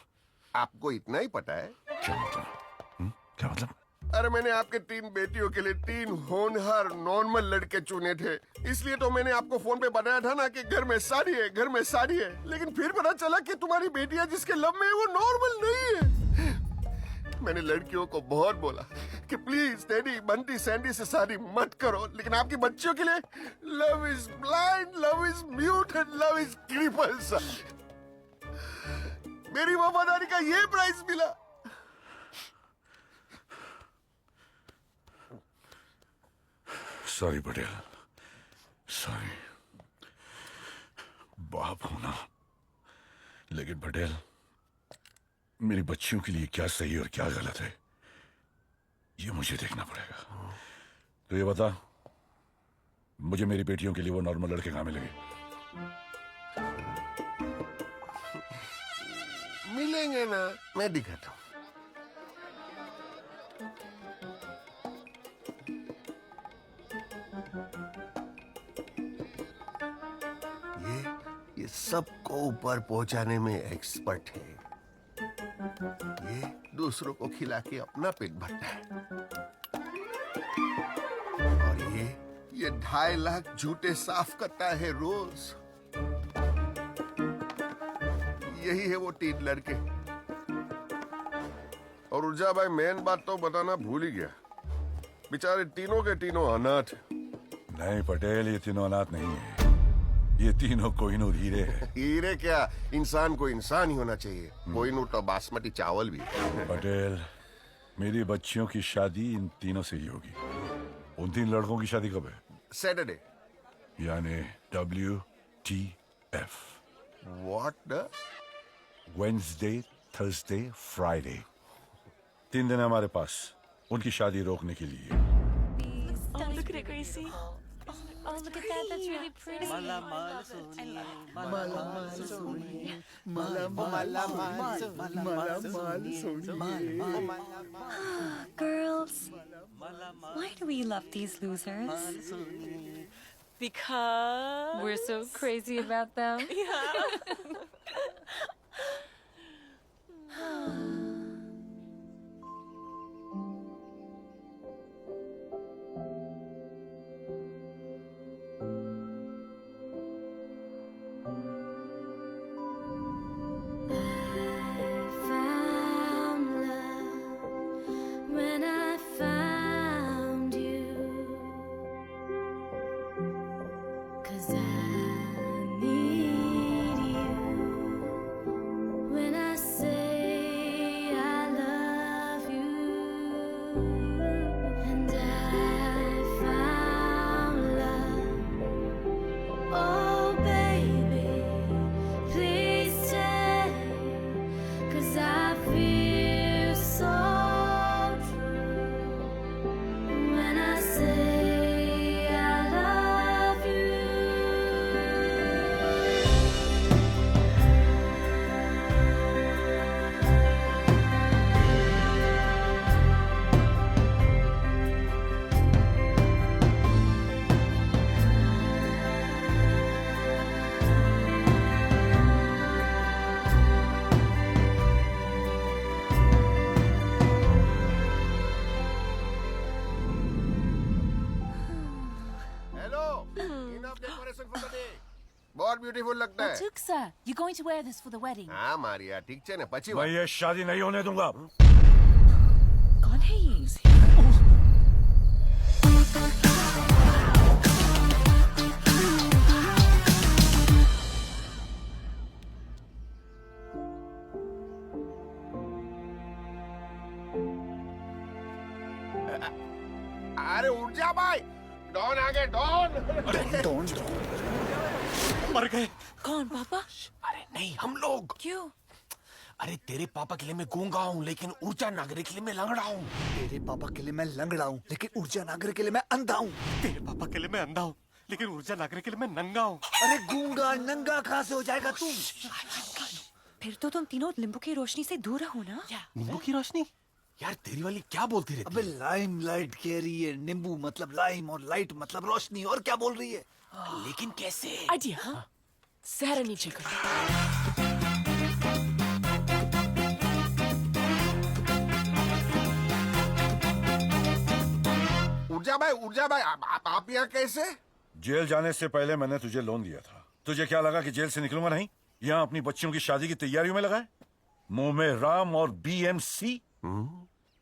आपको इतना ही पता है? क्या मतलब? क्या मतलब? अरे मैंने आपके 3 बेटियों के लिए 3 होनहार नॉर्मल लड़के चुने थे, इसलिए तो मैंने आपको फोन पे बताया था ना कि घर में शादी है, घर में शादी है। लेकिन फिर पता चला कि तुम्हारी बेटियां जिसके लब में है वो नॉर्मल नहीं है। मैंने लड़कियों को बहुत बोला कि प्लीज डैडी बंटी सैंडी से शादी मत करो, लेकिन आपकी बच्चियों के लिए love is blind, love is mute and love is cripple. मेरी वफादारी का ये प्राइस मिला। Sorry Patel, sorry. बाप होना, लेकिन पटेल मेरी बच्चियों के लिए क्या सही और क्या गलत है ये मुझे देखना पड़ेगा। तो ये बता, मुझे मेरी बेटियों के लिए वो नॉर्मल लड़के कहाँ मिलेंगे? मिलेंगे ना, मैं दिखाता हूँ। ये सबको ऊपर पहुंचाने में एक्सपर्ट है। ये दूसरों को खिला के अपना पेट भरता है, और ये 2.5 लाख झूठे साफ करता है रोज। यही है वो 3 लड़के। और ऊर्जा भाई मेन बात तो बताना भूल ही गया, बेचारे तीनों के तीनों अनाथ। नहीं पटेल, ये तीनों अनाथ नहीं है, ये तीनों कोहिनूर हीरे हैं। हीरे क्या, इंसान को इंसान ही होना चाहिए। कोहिनूर तो बासमती चावल भी है। पटेल, मेरी बच्चियों की शादी इन तीनों से ही होगी। उन 3 लड़कों की शादी कब है? सैटरडे, यानी WTF। What the? Wednesday, Thursday, Friday। 3 दिन है हमारे पास उनकी शादी रोकने के लिए। Oh, look at it, Gracie. Oh, look at that. That's really pretty. Girls, why do we love these losers? Because We're so crazy about them. Yeah. When I found you, 'cause I need you. When I say I love you, and I found love. Oh baby, please stay, 'cause I feel so. When I say I love you, hello, enough decoration for the day. बहुत beautiful लगता है। Matuk, sir, you're going to wear this for the wedding. हाँ मारिया, ठीक है ना, पची मैं ये शादी नहीं होने दूंगा। कौन है ये? अरे उठ जा भाई, डॉन आ गए, डॉन। डॉन मर गए। कौन पापा? अरे नहीं, हम लोग। क्यों? अरे तेरे पापा के लिए मैं गूंगा हूँ, लेकिन ऊर्जा नागरिक के लिए मैं लंगड़ा हूँ। तेरे पापा के लिए मैं लंगड़ा हूँ, लेकिन ऊर्जा नागर के लिए मैं अंधा हूँ। तेरे पापा के लिए मैं अंधा हूँ, लेकिन ऊर्जा नागरिक के लिए मैं नंगा हूँ। अरे गूंगा नंगा कहाँ से हो जाएगा तू? फिर तो तुम तीनों नींबू की रोशनी से दूर रहो ना। नींबू की रोशनी? यार तेरी वाली क्या बोलती रहती अबे लाइम लाइट कह रही है, नींबू मतलब लाइम और लाइट मतलब रोशनी, और क्या बोल रही है? लेकिन कैसे? आइडिया, हाँ? जरा नीचे करो। ऊर्जा भाई, आप यहाँ कैसे? जेल जाने से पहले मैंने तुझे लोन दिया था। तुझे क्या लगा कि जेल से निकलूंगा नहीं? यहाँ अपनी बच्चियों की शादी की तैयारियों में लगा है? मुंह में राम और BMC,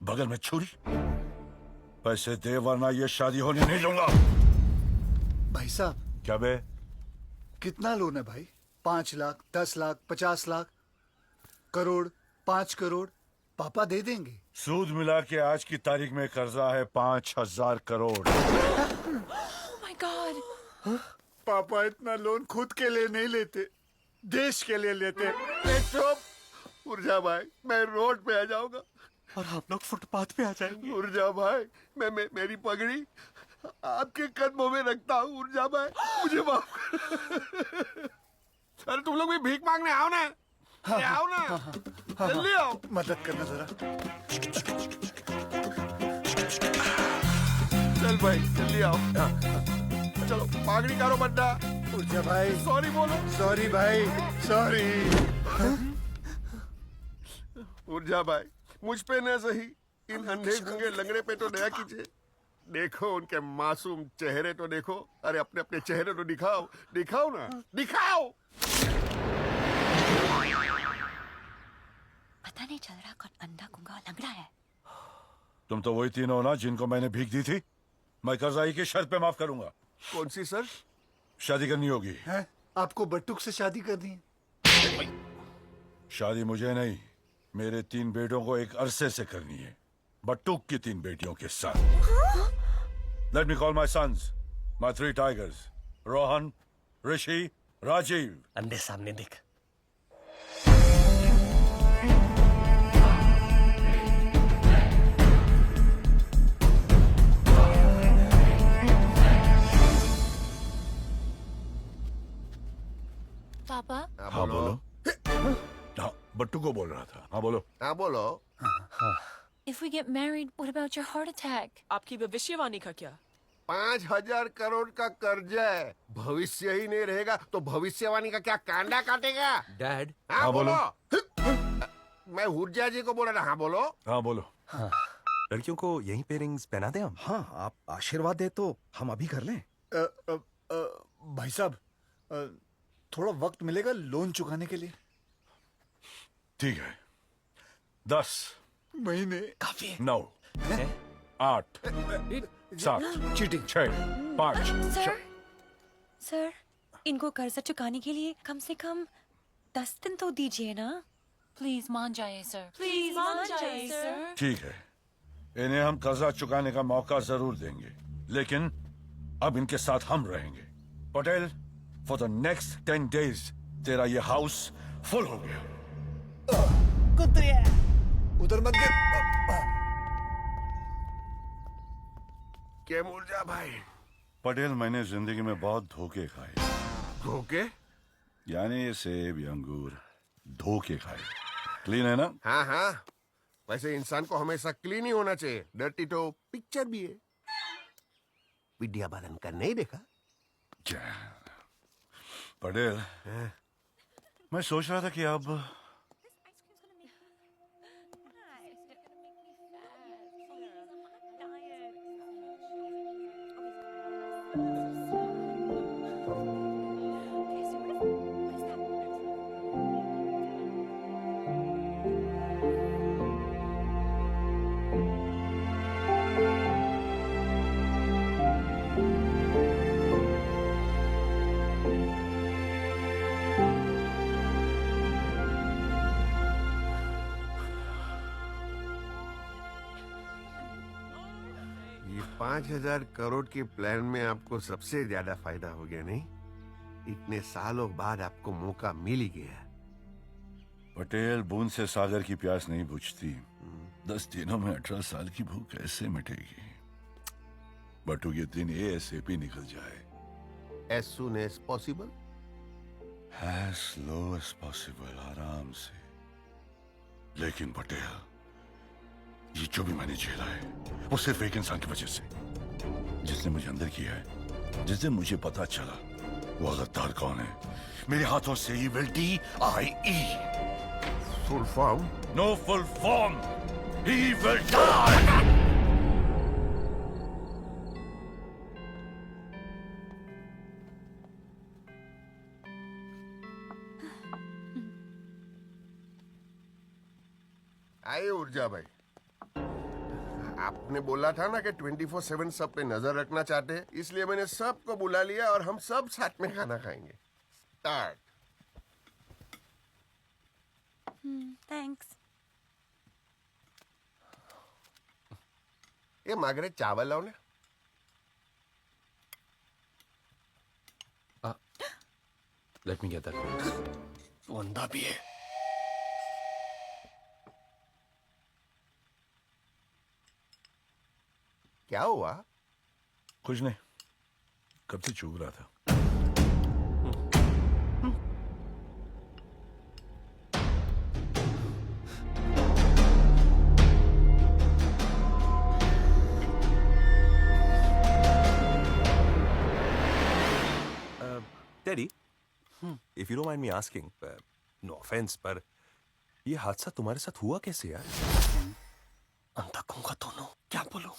बगल में छुरी। पैसे दे वरना ये शादी होने नहीं दूंगा। भाई साहब। क्या बे? कितना लोन है भाई? 5 लाख, 10 लाख, 50 लाख, करोड़, 5 करोड़? पापा दे देंगे। सूद मिला के आज की तारीख में कर्जा है 5000 करोड़। Oh my God! पापा इतना लोन खुद के लिए नहीं लेते, देश के लिए लेते। ऊर्जा भाई, मैं रोड पे आ जाऊंगा और हम लोग फुटपाथ पे आ जाएंगे। ऊर्जा भाई, मैं मेरी पगड़ी आपके कदमों में रखता हूँ। ऊर्जा भाई, मुझे माफ कर। अरे तुम लोग भी भीख मांगने आओ ना। आओ ना, जल्दी आओ। मदद करना जरा। चल भाई, जल्दी आओ। चलो पागड़ी करो बड्डा। ऊर्जा भाई, सॉरी बोलो। सॉरी भाई, सॉरी। ऊर्जा भाई, मुझ पे न सही, इन अंधे गूंगे लंगड़े पे तो दया कीजिए। देखो उनके मासूम चेहरे तो देखो। अरे अपने अपने चेहरे तो दिखाओ, दिखाओ ना, दिखाओ। पता नहीं चल रहा कौन अंधा गूंगा और लंगड़ा है। तुम तो वही तीनों ना जिनको मैंने भीख दी थी। मैं कर्जाई की शर्त पे माफ करूंगा। कौन सी सर? शादी करनी होगी। हैं? आपको बट्टुक से शादी करनी है? शादी मुझे नहीं, मेरे 3 बेटों को एक अरसे से करनी है। बट्टुक की 3 बेटियों के साथ। Let me call my sons, my 3 tigers, Rohan, Rishi, Rajiv. अंधे सामने देख। Papa? हाँ बोलो। हाँ, बट्टू को बोल रहा था। हाँ बोलो। हाँ बोलो। If we get married, what about your heart attack? आपकी भविष्यवाणी का क्या? 5,000 करोड़ का कर्जा है, भविष्य ही नहीं रहेगा तो भविष्यवाणी का क्या कांडा काटेगा? डैड। हाँ बोलो। मैं हुर्जा जी को बोल रहा। हाँ बोलो। हाँ बोलो। लड़कियों को यही पे रिंग्स पहना दें हम? हाँ, आप आशीर्वाद दे तो हम अभी कर लें। भाई साहब, थोड़ा वक्त मिलेगा लोन चुकाने के लिए? ठीक है। 10 महीने 9 8 7 चीटिंग 6 5 सर, इनको कर्जा चुकाने के लिए कम से कम 10 दिन तो दीजिए ना। Please, मान जाइए sir. Please, मान जाइए sir. ठीक है, इन्हें हम कर्जा चुकाने का मौका जरूर देंगे, लेकिन अब इनके साथ हम रहेंगे। Patel, for the next 10 days तेरा ये हाउस फुल हो गया। कुत्रिया उधर मत गिर। क्या मुर्जा भाई? पटेल, मैंने जिंदगी में बहुत धोखे खाए। धोखे? यानी सेब या अंगूर धोखे खाए। क्लीन है ना? हाँ हाँ, वैसे इंसान को हमेशा क्लीन ही होना चाहिए। डर्टी तो पिक्चर भी है। विद्या बालन का नहीं देखा? क्या पटेल, मैं सोच रहा था कि अब ये 5,000 करोड़ के प्लान में आपको सबसे ज्यादा फायदा हो गया नहीं? इतने सालों बाद आपको मौका मिल ही गया। पटेल, बूंद से सागर की प्यास नहीं बुझती। 10 दिनों में 18 साल की भूख कैसे मिटेगी? बटू ये दिन ASAP निकल जाए। As soon as possible? As slow as possible, आराम से। लेकिन पटेल, ये जो भी मैंने झेला है वो सिर्फ एक इंसान की वजह से, जिसने मुझे अंदर किया है। जिस दिन मुझे पता चला वो गद्दार कौन है, मेरे हाथों से ही will die। Full form? No full form. He will die. आइए ऊर्जा भाई, आपने बोला था ना कि 24/7 सब पे नजर रखना चाहते हैं, इसलिए मैंने सबको बुला लिया और हम सब साथ में खाना खाएंगे। स्टार्ट। थैंक्स। ये मागरे चावल लाओ ना। Let me get that. वंदा भी है। क्या हुआ? कुछ नहीं, कब से चूक रहा था। Daddy, if you don't mind me asking, no offense, पर ये हादसा तुम्हारे साथ हुआ कैसे यार? अंधा गूंगा दोनों, क्या बोलूं?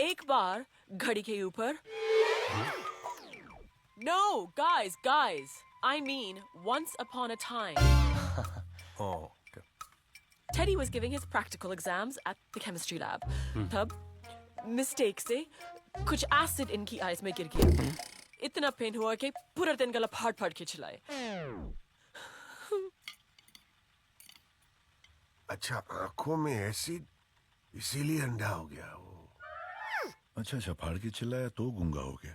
एक बार घड़ी के ऊपर. No, guys. I mean, once upon a time. Oh, okay. Teddy was giving his practical exams at the chemistry lab. तब mistake से कुछ acid इनकी eyes में गिर गया. इतना पेन हुआ कि पूरा दिन गला फाड़ के चलाए. अच्छा, आंखों में एसिड, इसीलिए अंधा हो गया वो। अच्छा, फाड़ के चिल्लाया तो गूंगा हो गया।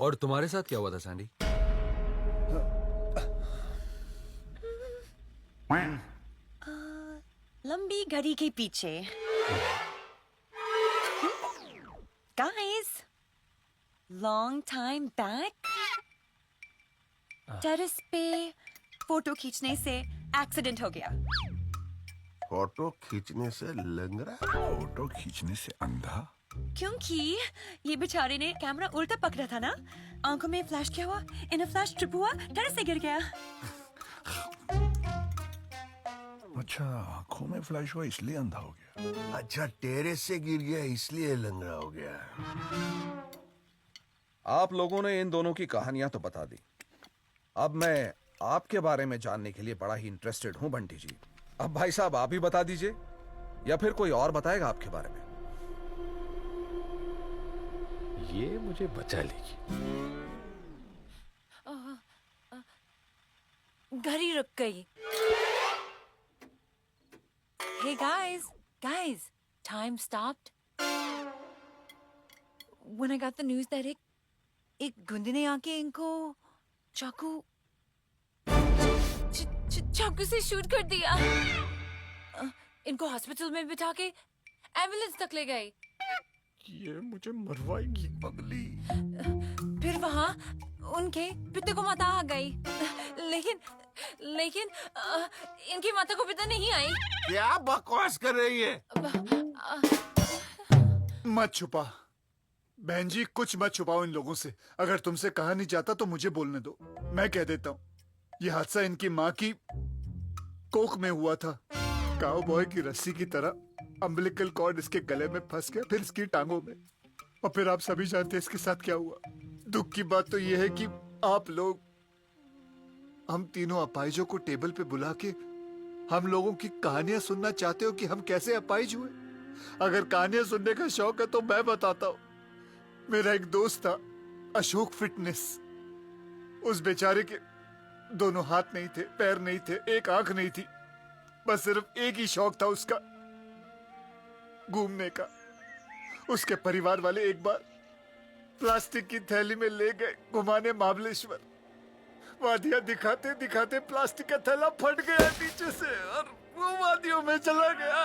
और तुम्हारे साथ क्या हुआ था सैंडी? लंबी घड़ी के पीछे Guys, long time back. Terrace पे फोटो खींचने से एक्सीडेंट हो गया. फोटो खींचने से लंगड़ा, फोटो खींचने से अंधा. क्योंकि ये बेचारे ने कैमरा उल्टा पकड़ा था ना, आंखों में फ्लैश किया हुआ, इन अ फ्लैश ट्रिप हुआ, टेरेस से गिर गया. अच्छा, आंखों में फ्लैश हुआ इसलिए अंधा हो गया. अच्छा, टेरेस से गिर गया इसलिए लंगड़ा हो गया. आप लोगों ने इन दोनों की कहानियां तो बता दी. अब मैं आपके बारे में जानने के लिए बड़ा ही इंटरेस्टेड हूं बंटी जी. अब भाई साहब आप ही बता दीजिए या फिर कोई और बताएगा आपके बारे में. ये मुझे बचा लेगी. घर ही रुक गई. Hey guys, time stopped. When I got the news that एक गुंडे ने आके इनको चाकू से शूट कर दिया. इनको हॉस्पिटल में बिठा के एम्बुलेंस तक ले गए. ये मुझे मरवाएगी पगली. फिर वहाँ उनके पिता को माता आ गई. लेकिन इनकी माता को पिता नहीं आई. क्या बकवास कर रही है? मत छुपा बहन जी, कुछ मत छुपाओ इन लोगों से. अगर तुमसे कहा नहीं जाता तो मुझे बोलने दो, मैं कह देता हूँ. ये हादसा इनकी माँ की कोख में हुआ था. काउबॉय की रस्सी की तरह अम्बिलिकल कॉर्ड इसके गले में फंस गया, फिर इसकी टांगों में, और फिर आप सभी जानते हैं इसके साथ क्या हुआ. दुख की बात तो यह है कि आप लोग हम तीनों अपाहिजों को टेबल पे बुला के हम लोगों की कहानियां सुनना चाहते हो कि हम कैसे अपाहिज हुए. अगर कहानियां सुनने का शौक है तो मैं बताता हूँ. मेरा एक दोस्त था अशोक फिटनेस. उस बेचारे के दोनों हाथ नहीं थे, पैर नहीं थे, एक आंख नहीं थी. बस सिर्फ एक ही शौक था उसका, घूमने का. उसके परिवार वाले एक बार प्लास्टिक की थैली में ले गए घुमाने महाबलेश्वर. वादियां दिखाते दिखाते प्लास्टिक का थैला फट गया नीचे से और वो वादियों में चला गया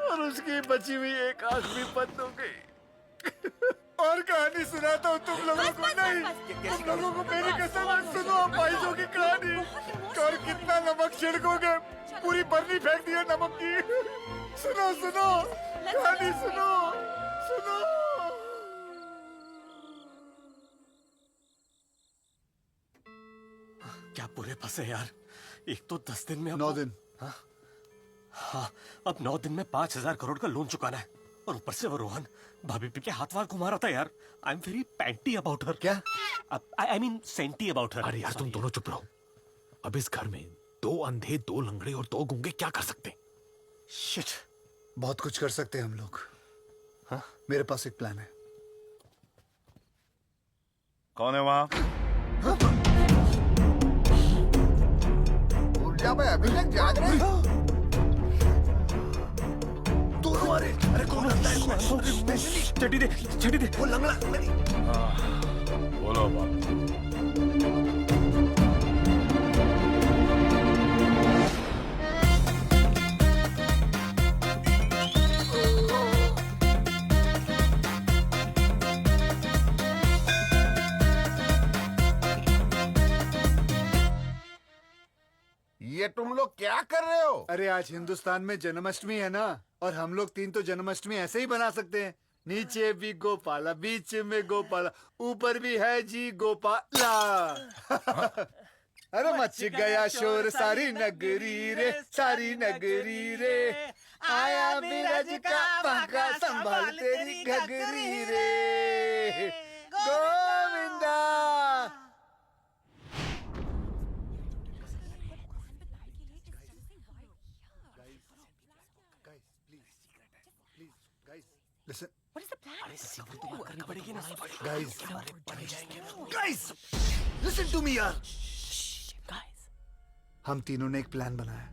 और उसकी बची हुई एक आंख भी बंद हो गई. और कहानी सुनाता हूँ तुम लोगों को. नहीं, तुम लोगों को मेरी कसम है. सुनो अपाहिजों की कहानी. और कितना नमक छिड़कोगे, पूरी बर्नी फेंक दिया नमक की. सुनो सुनो कहानी सुनो सुनो. क्या पूरे फंसे यार. एक तो 10 दिन में 9 दिन. हाँ, अब 9 दिन में 5,000 करोड़ का लोन चुकाना है. और ऊपर से वो रोहन भाभी पी के हाथ वार घुमा रहा था यार. I am very panty about her. क्या? I mean senty about her. अरे यार तुम दोनों चुप रहो. अब इस घर में 2 अंधे, 2 लंगड़े और 2 गूंगे क्या कर सकते? शिट. बहुत कुछ कर सकते हैं हम लोग. हाँ, मेरे पास एक प्लान है. कौन है वहां? ऊर्जा भाई अभी तक जाग रहे हो? दोनों आ रहे. अरे कौन लगता है? छठी दे. वो लंगड़ा. बोलो बाप. ये तुम लोग क्या कर रहे हो? अरे आज हिंदुस्तान में जन्माष्टमी है ना, और हम लोग 3 तो जन्माष्टमी ऐसे ही बना सकते हैं. नीचे भी गोपाला, बीच में गोपाला, ऊपर भी है जी गोपाला. अरे मच गया शोर सारी नगरी रे, सारी नगरी रे. आया बिरज का बांका संभाल तेरी घगरी रे. Govinda. Listen. What is the plan? अरे सब्र तो बात करनी पड़ेगी ना. Guys, listen to me यार. Guys. हम तीनों ने एक प्लान बनाया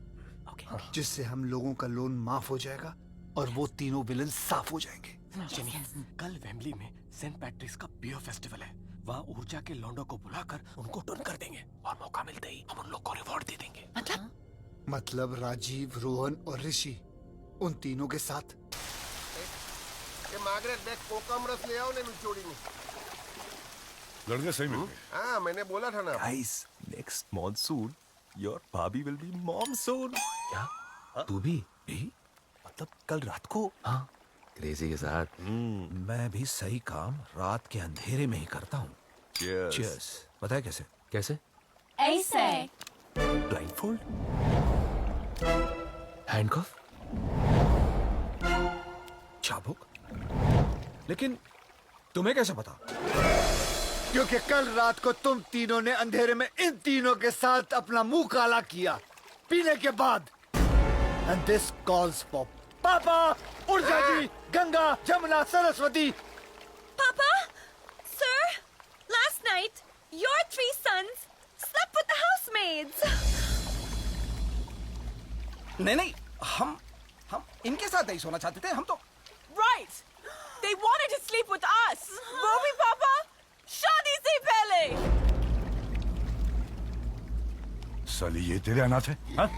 जिससे हम लोगों का लोन माफ हो जाएगा और वो तीनों विलन साफ हो जाएंगे. जेनी, कल वेम्बली में सेंट पैट्रिक्स का बियर फेस्टिवल है. वहाँ ऊर्जा के लौंडों को बुलाकर उनको टर्न कर देंगे और मौका मिलते ही हम उन लोग को रिवॉर्ड दे देंगे. मतलब राजीव, रोहन और ऋषि, उन तीनों के साथ કે मार्गरेट बैग कोकम रस ले आओ ने निचोड़ी में। लड़के सही मिल गए। हाँ मैंने बोला था ना। Guys, next monsoon, your भाभी will be mom soon. क्या? तू भी? मतलब कल रात को? हाँ, क्रेजी के साथ। मैं भी सही काम रात के अंधेरे में ही करता हूँ। Cheers. Cheers. बताया कैसे? कैसे? ऐसे। Blindfold? हैंडकफ? चाबुक? लेकिन तुम्हें कैसे पता? क्योंकि कल रात को तुम तीनों ने अंधेरे में इन तीनों के साथ अपना मुंह काला किया पीने के बाद। And this calls for पापा, ऊर्जा जी, Ganga, Jamuna, Saraswati. Papa, sir, last night your 3 sons slept with the housemaids. नहीं, हम इनके साथ नहीं सोना चाहते थे, हम तो। Right! They wanted to sleep with us! वो भी पापा? शादी से पहले! साली ये तेरे अनाथ है? हाँ?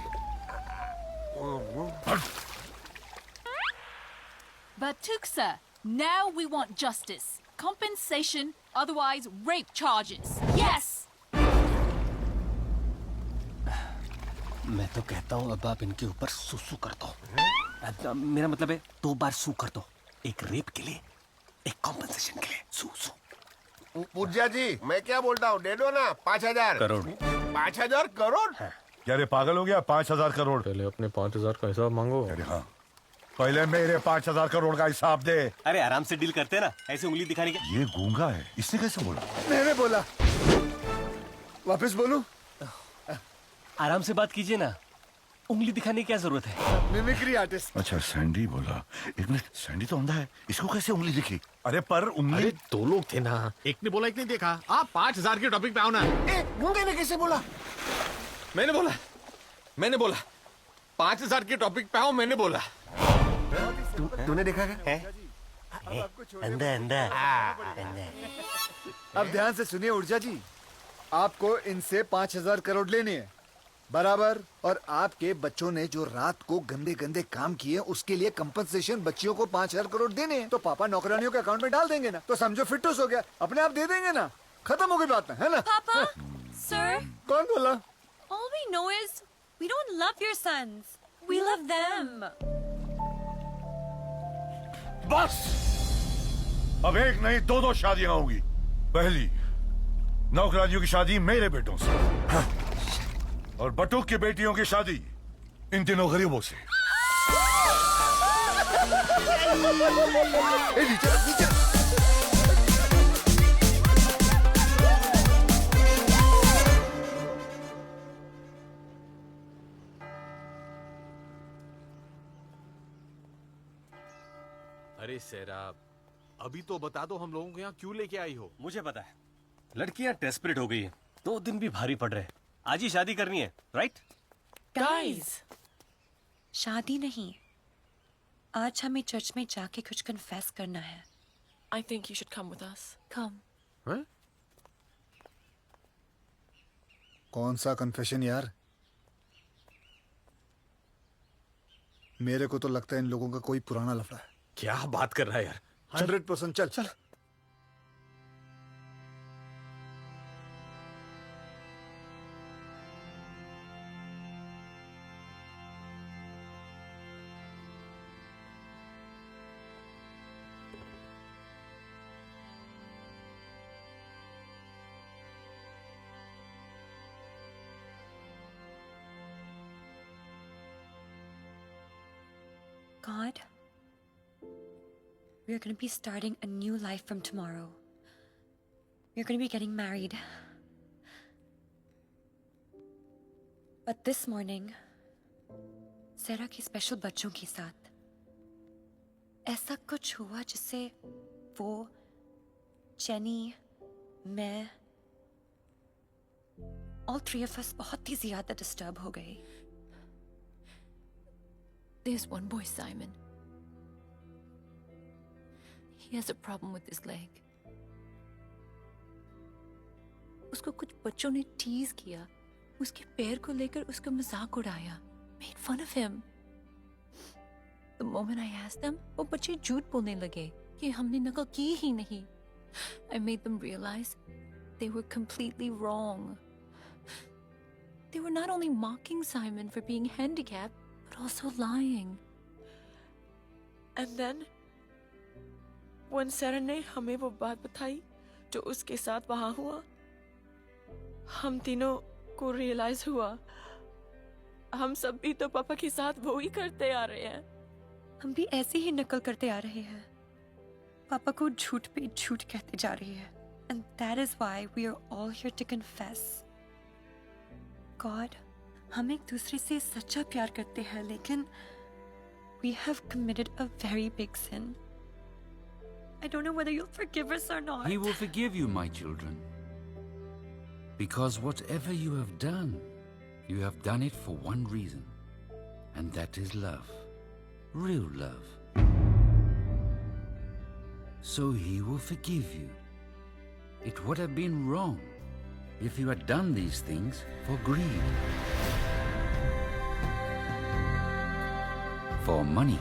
But Tuksa, now we want justice. Compensation, otherwise rape charges. Yes! मैं तो कहता हूँ अब आप इनके ऊपर सुसु कर दो। मेरा मतलब है 2 बार सू कर दो। एक रेप के लिए, एक कॉम्पनसेशन के लिए। सू। पूज्या जी, मैं क्या बोलता हूँ, दे दो ना 5,000 करोड़। 5,000 करोड़? क्या रे पागल हो गया? 5,000 करोड़। पहले अपने 5,000 का हिसाब मांगो। अरे हाँ, पहले मेरे 5,000 करोड़ का हिसाब दे। अरे आराम से डील करते ना, ऐसे उंगली दिखाने के। ये गूंगा है, इसने कैसे बोला? मैंने बोला। वापस बोलूं? आराम से बात कीजिए ना, उंगली दिखाने की क्या जरूरत है? Mimicry artist. अच्छा सैंडी बोला। एक मिनट, सैंडी तो अंधा है, इसको कैसे उंगली दिखी? अरे पर उंगली। अरे 2 लोग थे ना, एक ने बोला एक ने देखा। आप 5,000 के टॉपिक पे आओ ना। गूंगे ने कैसे बोला? मैंने बोला 5,000 के टॉपिक पे आओ, मैंने बोला। तूने देखा क्या? अंधा। अब ध्यान से सुनिए ऊर्जा जी, आपको इनसे 5,000 करोड़ लेने हैं बराबर। और आपके बच्चों ने जो रात को गंदे गंदे काम किए उसके लिए कंपनसेशन बच्चियों को 5,000 करोड़ देने हैं। तो पापा नौकरानियों के अकाउंट में डाल देंगे ना, तो समझो फिटूस हो गया, अपने आप दे देंगे ना, खत्म हो गई बात ना, है ना? Papa, sir, कौन बोला? all we know is we don't love your sons. We love them. बस अब एक नहीं 2 शादियां होंगी। पहली नौकरानियों की शादी मेरे बेटों से, हाँ। और बटुक की बेटियों की शादी इन तीनों गरीबों से। अरे सैराब, अभी तो बता दो हम लोगों को यहाँ क्यों लेके आई हो? मुझे पता है, लड़कियां डेस्परेट हो गई हैं। 2 दिन भी भारी पड़ रहे हैं। आज ही शादी करनी है, राइट? Guys, शादी नहीं, आज हमें चर्च में जाके कुछ कन्फेस करना है। I think you should come with us. Come. हैं? कौन सा कन्फेशन यार? मेरे को तो लगता है इन लोगों का कोई पुराना लफड़ा है। क्या बात कर रहा है यार? 100% चल। God, we're going to be starting a new life from tomorrow. We're going to be getting married. But this morning, Sarah के स्पेशल बच्चों के साथ ऐसा कुछ हुआ जिससे वो, जेनी, मैं, all 3 of us बहुत ही ज्यादा डिस्टर्ब हो गए। There's one boy, Simon. He has a problem with his leg. उसको कुछ बच्चों ने टीज किया, उसके पैर को लेकर उसका मजाक उड़ाया, made fun of him. The moment I asked them, वो बच्चे झूठ बोलने लगे। कि हमने नकल की ही नहीं. I made them realize they were completely wrong. They were not only mocking Simon for being handicapped, but also lying. And then, when Sarah ने हमें वो बात बताई जो उसके साथ वहाँ हुआ, हम तीनों को रियलाइज हुआ हम सब भी तो पापा के साथ वो ही करते आ रहे हैं. हम भी ऐसे ही नकल करते आ रहे हैं. पापा को झूठ पे झूठ कहते जा रहे हैं. And that is why we are all here to confess. God, हम एक दूसरे से सच्चा प्यार करते हैं, लेकिन we have committed a very big sin. I don't know whether you'll forgive us or not. He will forgive you, my children. Because whatever you have done it for one reason. And that is love. Real love. So he will forgive you. It would have been wrong if you had done these things for greed. For money.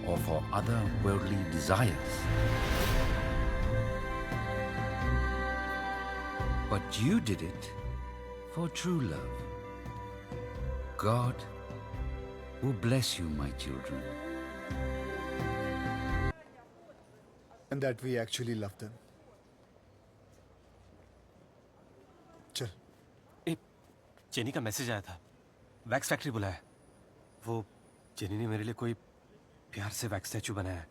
Or for other worldly desires. But you did it for true love. God will bless you, my children. And that we actually love them. चल. Jenny का message आया था. Wax factory बुलाया. वो jenny ने मेरे लिए कोई प्यार से वैक्स स्टैचू बनाया है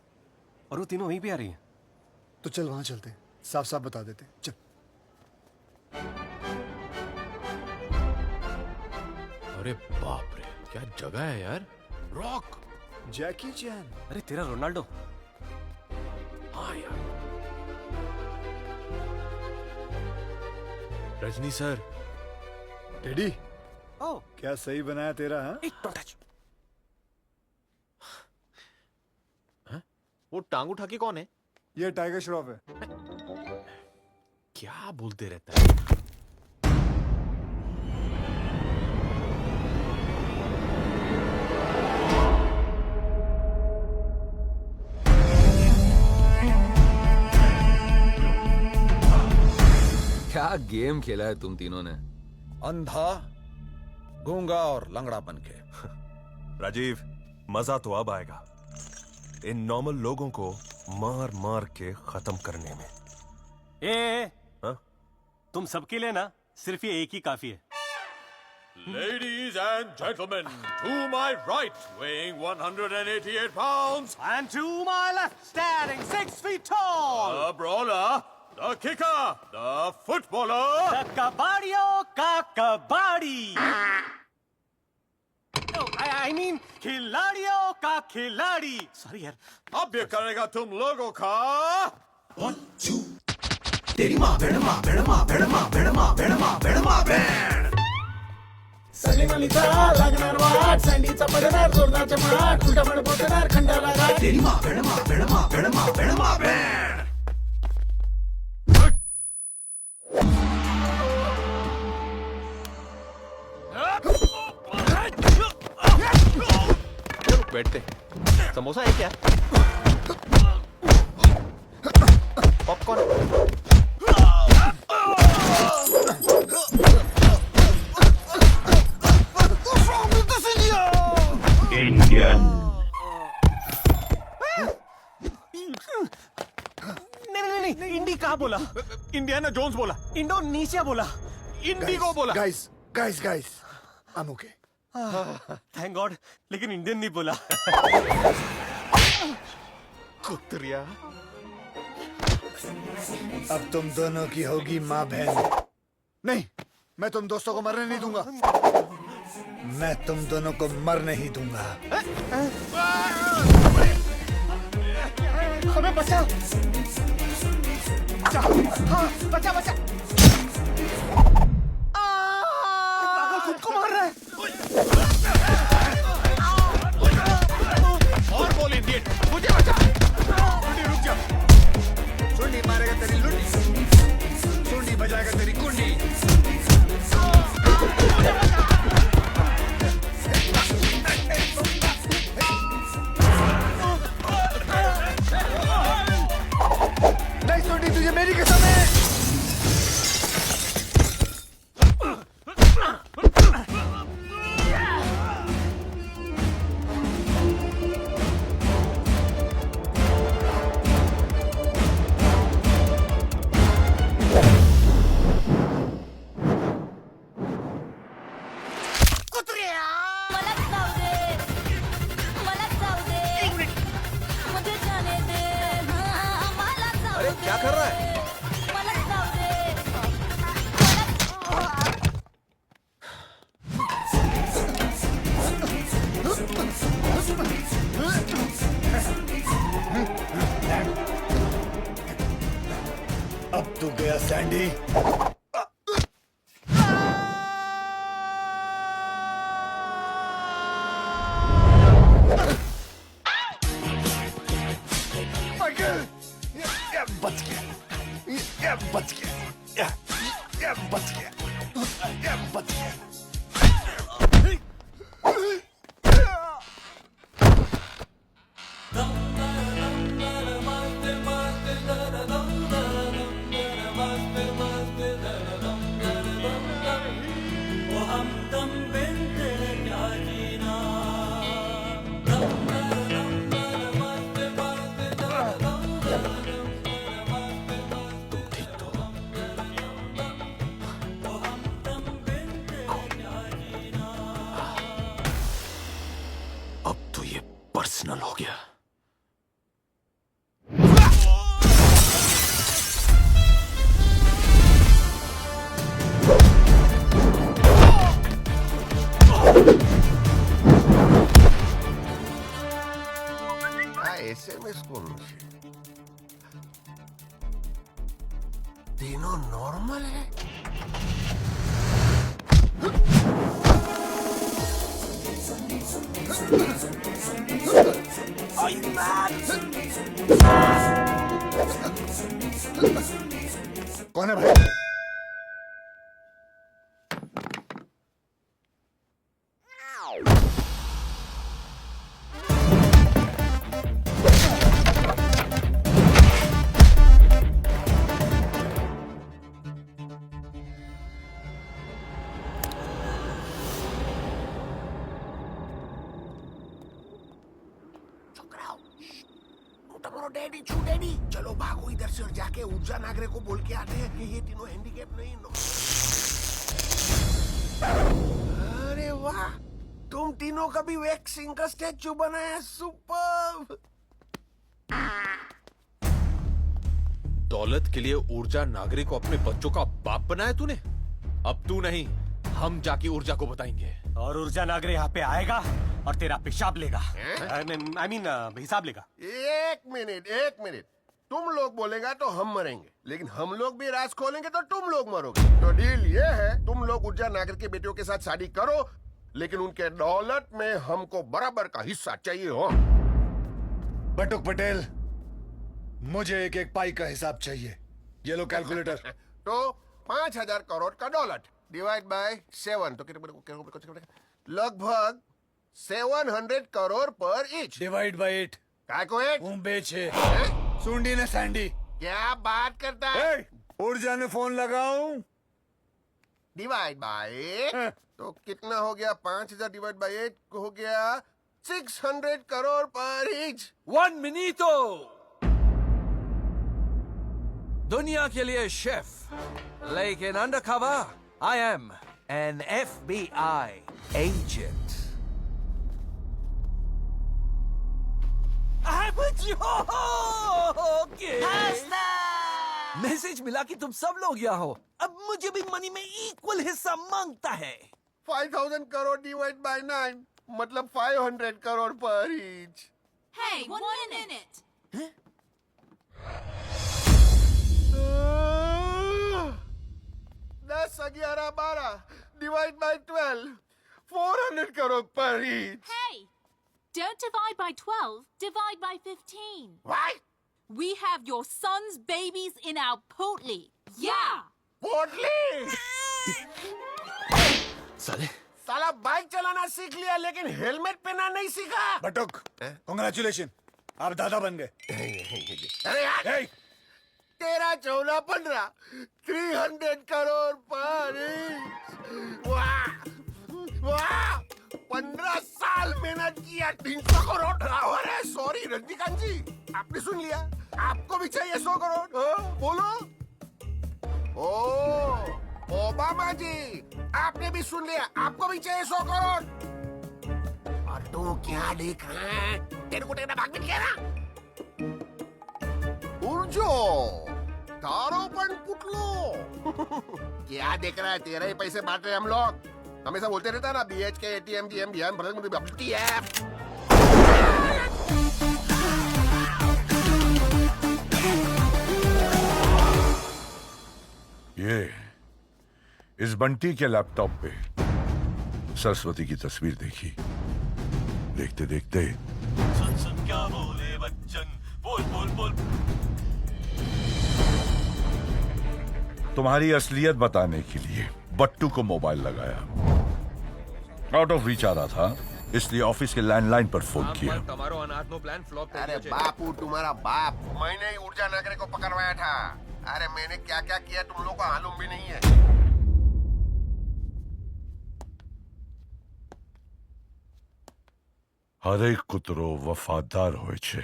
और वो तीनों वहीं पे आ रही हैं. तो चल वहां चलते हैं. साफ साफ बता देते. चल. अरे बाप रे, क्या जगह है यार. रॉक. जैकी चैन. अरे तेरा रोनाल्डो. हाँ यार. रजनी सर. टेडी. ओह, क्या सही बनाया तेरा. हाँ, डोंट टच. वो टांग उठा के कौन है? ये टाइगर श्रॉफ है. क्या बोलते रहता है. क्या गेम खेला है तुम तीनों ने. अंधा, गूंगा और लंगड़ा बन के. राजीव, मजा तो अब आएगा इन नॉर्मल लोगों को मार मार के खत्म करने में. तुम सबके लिए ना सिर्फ ये एक ही काफी है. Ladies and gentlemen, to my right, weighing 188 pounds, and to my left, standing 6 feet tall, the brawler, the kicker, the footballer, the kabaddio ka kabadi. No, I mean खिलाड़ियों का खिलाड़ी. Sorry यार. अब ये करेगा तुम लोगों का. 1, 2. तेरी माँ बेड़मा बेड़मा बेड़मा बेड़मा बेड़मा बेड़मा बेड़. सली मलिता लगणार वाट संडीचा पडणार जोरदारच्या माट उलटा पड पोतणार खंडाला घाट. तेरी माँ बेड़मा बेड़मा बेड़मा बेड़मा बेड़. बैठते. समोसा है क्या? पॉपकॉर्न. इंडियन. नहीं, इंडी कहाँ बोला? इंडियाना जोन्स बोला. इंडोनेशिया बोला. इंडिगो बोला. guys, I'm okay. Thank God. लेकिन इंडियन नहीं बोला. कुत्रिया. अब तुम दोनों की होगी माँ बहन. नहीं, मैं तुम दोस्तों को मरने नहीं दूंगा. मैं तुम दोनों को मरने ही दूंगा. हमें बचा. हाँ, बचा. पागल खुद को मार रहा है. और बोल इंडियन. मुझे बचा. रुक जा. सुंडी मारेगा तेरी लुंडी. सुंडी बजाएगा तेरी कुंडी. कर रहा है? अब तू गया सैंडी। बच गया, ये बच गया, ये बच गया, ये बच गया। पर्सनल हो गया। एसएमएस कौन से? तीनों नॉर्मल है। कौन है भाई? डैडी छू डैडी, चलो भागो इधर से और जाके ऊर्जा नागरे को बोल के आते हैं कि ये तीनों हैंडीकैप नहीं नो। अरे वाह, तुम तीनों का भी वैक्सिंग का स्टैचू बनाया, सुपर्ब। दौलत के लिए ऊर्जा नागरिक को अपने बच्चों का बाप बनाया तूने? अब तू नहीं, हम जाके ऊर्जा को बताएंगे। और ऊर्जा नागरे यहाँ पे आएगा और तेरा पेशाब लेगा। I mean, हिसाब लेगा। एक मिनट, तुम लोग बोलेगा तो हम मरेंगे, लेकिन हम लोग भी राज खोलेंगे तो तुम लोग मरोगे। तो डील ये है, तुम लोग ऊर्जा नागर के बेटियों के साथ शादी करो, लेकिन उनके दौलत में हमको बराबर का हिस्सा चाहिए हो। बटुक पटेल, मुझे एक एक पाई का हिसाब चाहिए। ये लो कैलकुलेटर। तो 5,000 करोड़ का दौलत डिवाइड बाय 7 तो कितना? लगभग 700 करोड़ पर ईच। Divide by 8। काय को 8? बेचे सुंडी ने सैंडी। क्या बात करता है? ऊर्जा ने फोन लगाऊं? डिवाइड बाय 8 तो कितना हो गया? 5,000 डिवाइड बाय 8 हो गया 600 करोड़ पर ईच। 1 मिनटो। दुनिया के लिए शेफ, लेकिन undercover I am an FBI agent. Message मिला कि तुम सब लोग यहाँ हो। अब मुझे भी मनी में इक्वल हिस्सा मांगता है। 5,000 करोड़ डिवाइड बाय 9 मतलब 500 करोड़ पर each. Hey, one minute. 10, 11, 12 divide by 12 400 crore पर each. Hey, don't divide by 12, divide by 15. Why? We have your son's babies in our potli. Yeah. पोटली? साला बाइक चलाना सीख लिया, लेकिन हेलमेट पहनना नहीं सीखा। बटुक, कांग्रेचुलेशन, आप दादा बन गए। अरे यार, 13, 14, 15 300 करोड़ पर ईच। वाह वाह, 15 साल मेहनत किया, 300 करोड़। अरे सॉरी रजनीकांत जी, आपने सुन लिया, आपको भी चाहिए 100 करोड़। बोलो। ओ ओबामा जी, आपने भी सुन लिया, आपको भी चाहिए 100 करोड़। और तू क्या देख रहा है? तेरे को तेरा भाग मिल गया ना? उर्जो, थारो पण पुटलो क्या देख रहा है? तेरे ही पैसे बांट रहे हम लोग। हमेशा बोलते रहता है ना BHK ATM GM ध्यान ये इस बंटी के लैपटॉप पे सरस्वती की तस्वीर देखी। देखते देखते सुन क्या बोले बच्चन, बोल बोल बोल। तुम्हारी असलियत बताने के लिए बट्टू को मोबाइल लगाया। आउट ऑफ रीच आ रहा था, इसलिए ऑफिस के लैंडलाइन पर फोन किया। તમારો અનાજનો પ્લાન ફ્લોપ થઈ अरे ગયો છે। बापू तुम्हारा बाप, मैंने ही ऊर्जा नगरे को पकड़वाया था। अरे मैंने क्या क्या किया तुम लोग को मालूम भी नहीं है। હરેક કૂતરો વફાદાર હોય છે,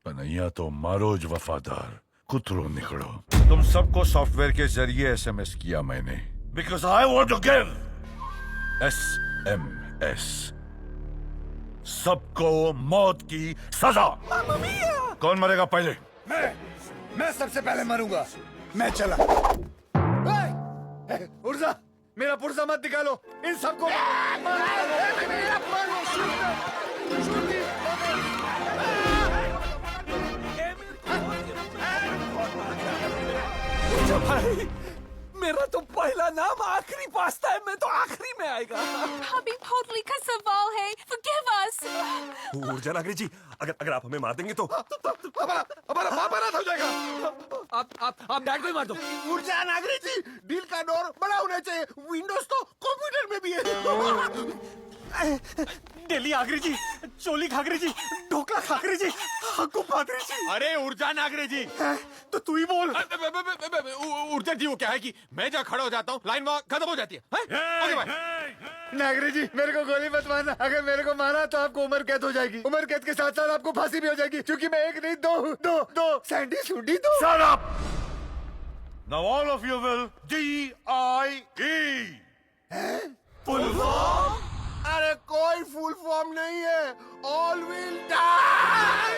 પણ અહીંયા તો મારો જ વફાદાર કૂતરો निकलो। तुम सबको सॉफ्टवेयर के जरिए SMS किया मैंने, because I want to give SMS। सबको मौत की सजा। कौन मरेगा पहले? मैं सबसे पहले मरूंगा। मैं चला। उर्जा, मेरा पुर्जा मत निकालो। इन सबको भाई, मेरा तो पहला नाम आखिरी पास्ता है, मैं तो आखिरी में आएगा। अभी पोटली का सवाल है, forgive us। ऊर्जा नागरी जी, अगर आप हमें मार देंगे तो हमारा बाप अनाथ हो जाएगा। आप डैड को ही मार दो। ऊर्जा नागरी जी, डील का डोर बड़ा होना चाहिए। विंडोज तो कंप्यूटर में भी है। डेली आगरी जी, चोली खागरी जी, ढोकला खागरी जी, हक्कू पादरी जी। अरे ऊर्जा नागरे जी, तो तू ही बोल। ऊर्जा जी वो क्या है कि मैं जहाँ खड़ा हो जाता हूँ लाइन वहाँ खत्म हो जाती है, आगे भाई। नागरी जी, मेरे को गोली मत मारना। अगर मेरे को मारा तो आपको उम्र कैद हो जाएगी। उम्र कैद के साथ साथ आपको फांसी भी हो जाएगी, क्योंकि मैं एक नहीं दो सैंडी सुंडी दो। Shut up! Now all of you will DIE। Full form? अरे कोई फुल फॉर्म नहीं है। All will die.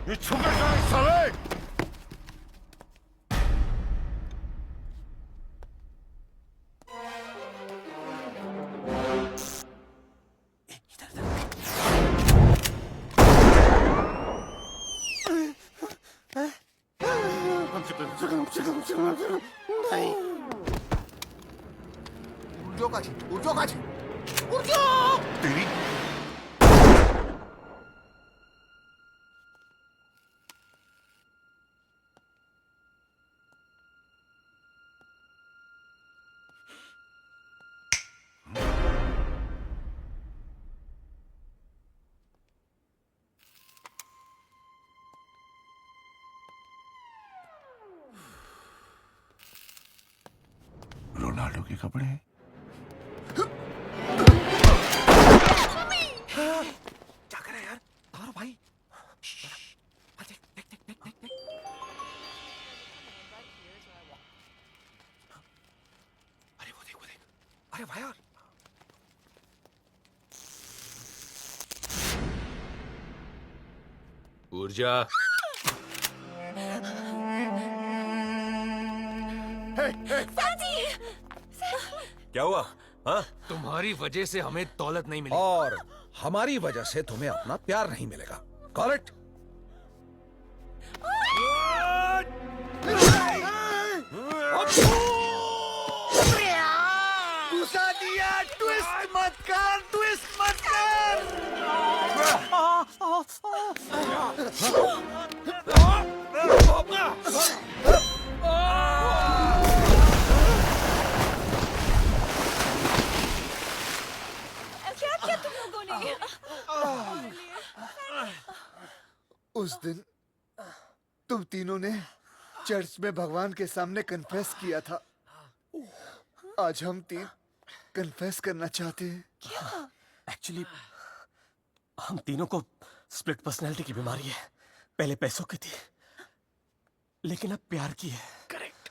ये छुपे जाए साले। तेरी रोनाल्डो के कपड़े हैं। क्या करे यार? तारो भाई। देख देख देख देख देख देख। अरे वो देख। अरे भाई यार। ऊर्जा। क्या हुआ? हाँ? तुम्हारी वजह से हमें दौलत नहीं मिली और हमारी वजह से तुम्हें अपना प्यार नहीं मिलेगा। करेक्ट? घुसा दिया। ट्विस्ट मत कर। क्या किया तुम लोगों ने? उस दिन तुम तीनों ने चर्च में भगवान के सामने कन्फेस किया था। आज हम तीन कन्फेस करना चाहते हैं। एक्चुअली हम तीनों को स्प्लिट पर्सनैलिटी की बीमारी है। पहले पैसों की थी, लेकिन अब प्यार की है। Correct.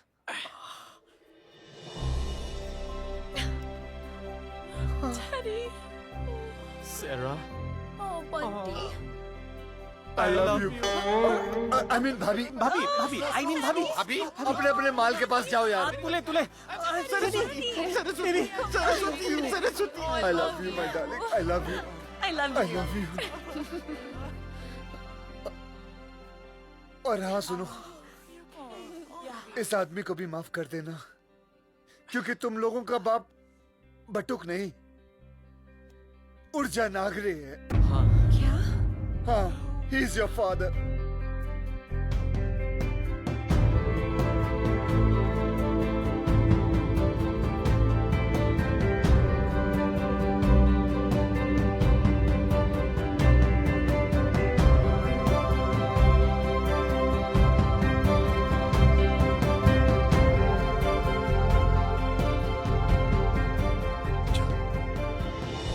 Daddy. Sarah. Oh, Bunty. I love you. I mean भाभी। भाभी, I mean भाभी। अपने अपने माल के पास जाओ यार। तुले। Saraswati. I love you, my darling. I love you. I love you. I love you. और हाँ सुनो, इस आदमी को भी माफ कर देना, क्योंकि तुम लोगों का बाप बटुक नहीं, ऊर्जा नागरे है। क्या? हाँ, he is your father.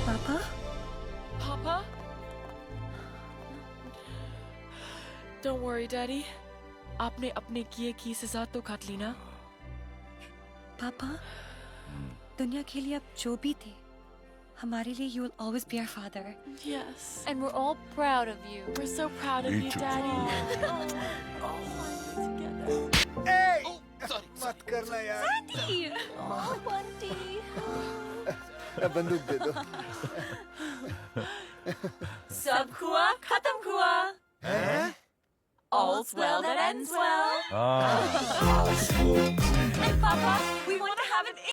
पापा? Papa? Don't worry, Daddy. आपने अपने किए की सजा तो काट ली ना? पापा, दुनिया के लिए आप जो भी थे, हमारे लिए you will always be our father. Yes. And we're all proud of you. We're so proud of Me you, too. Daddy. मत करना यार। Bunty! Oh, Bunty. बंदूक दे दो। सब हुआ, खत्म हुआ. All's well that ends well. Ah. And Papa?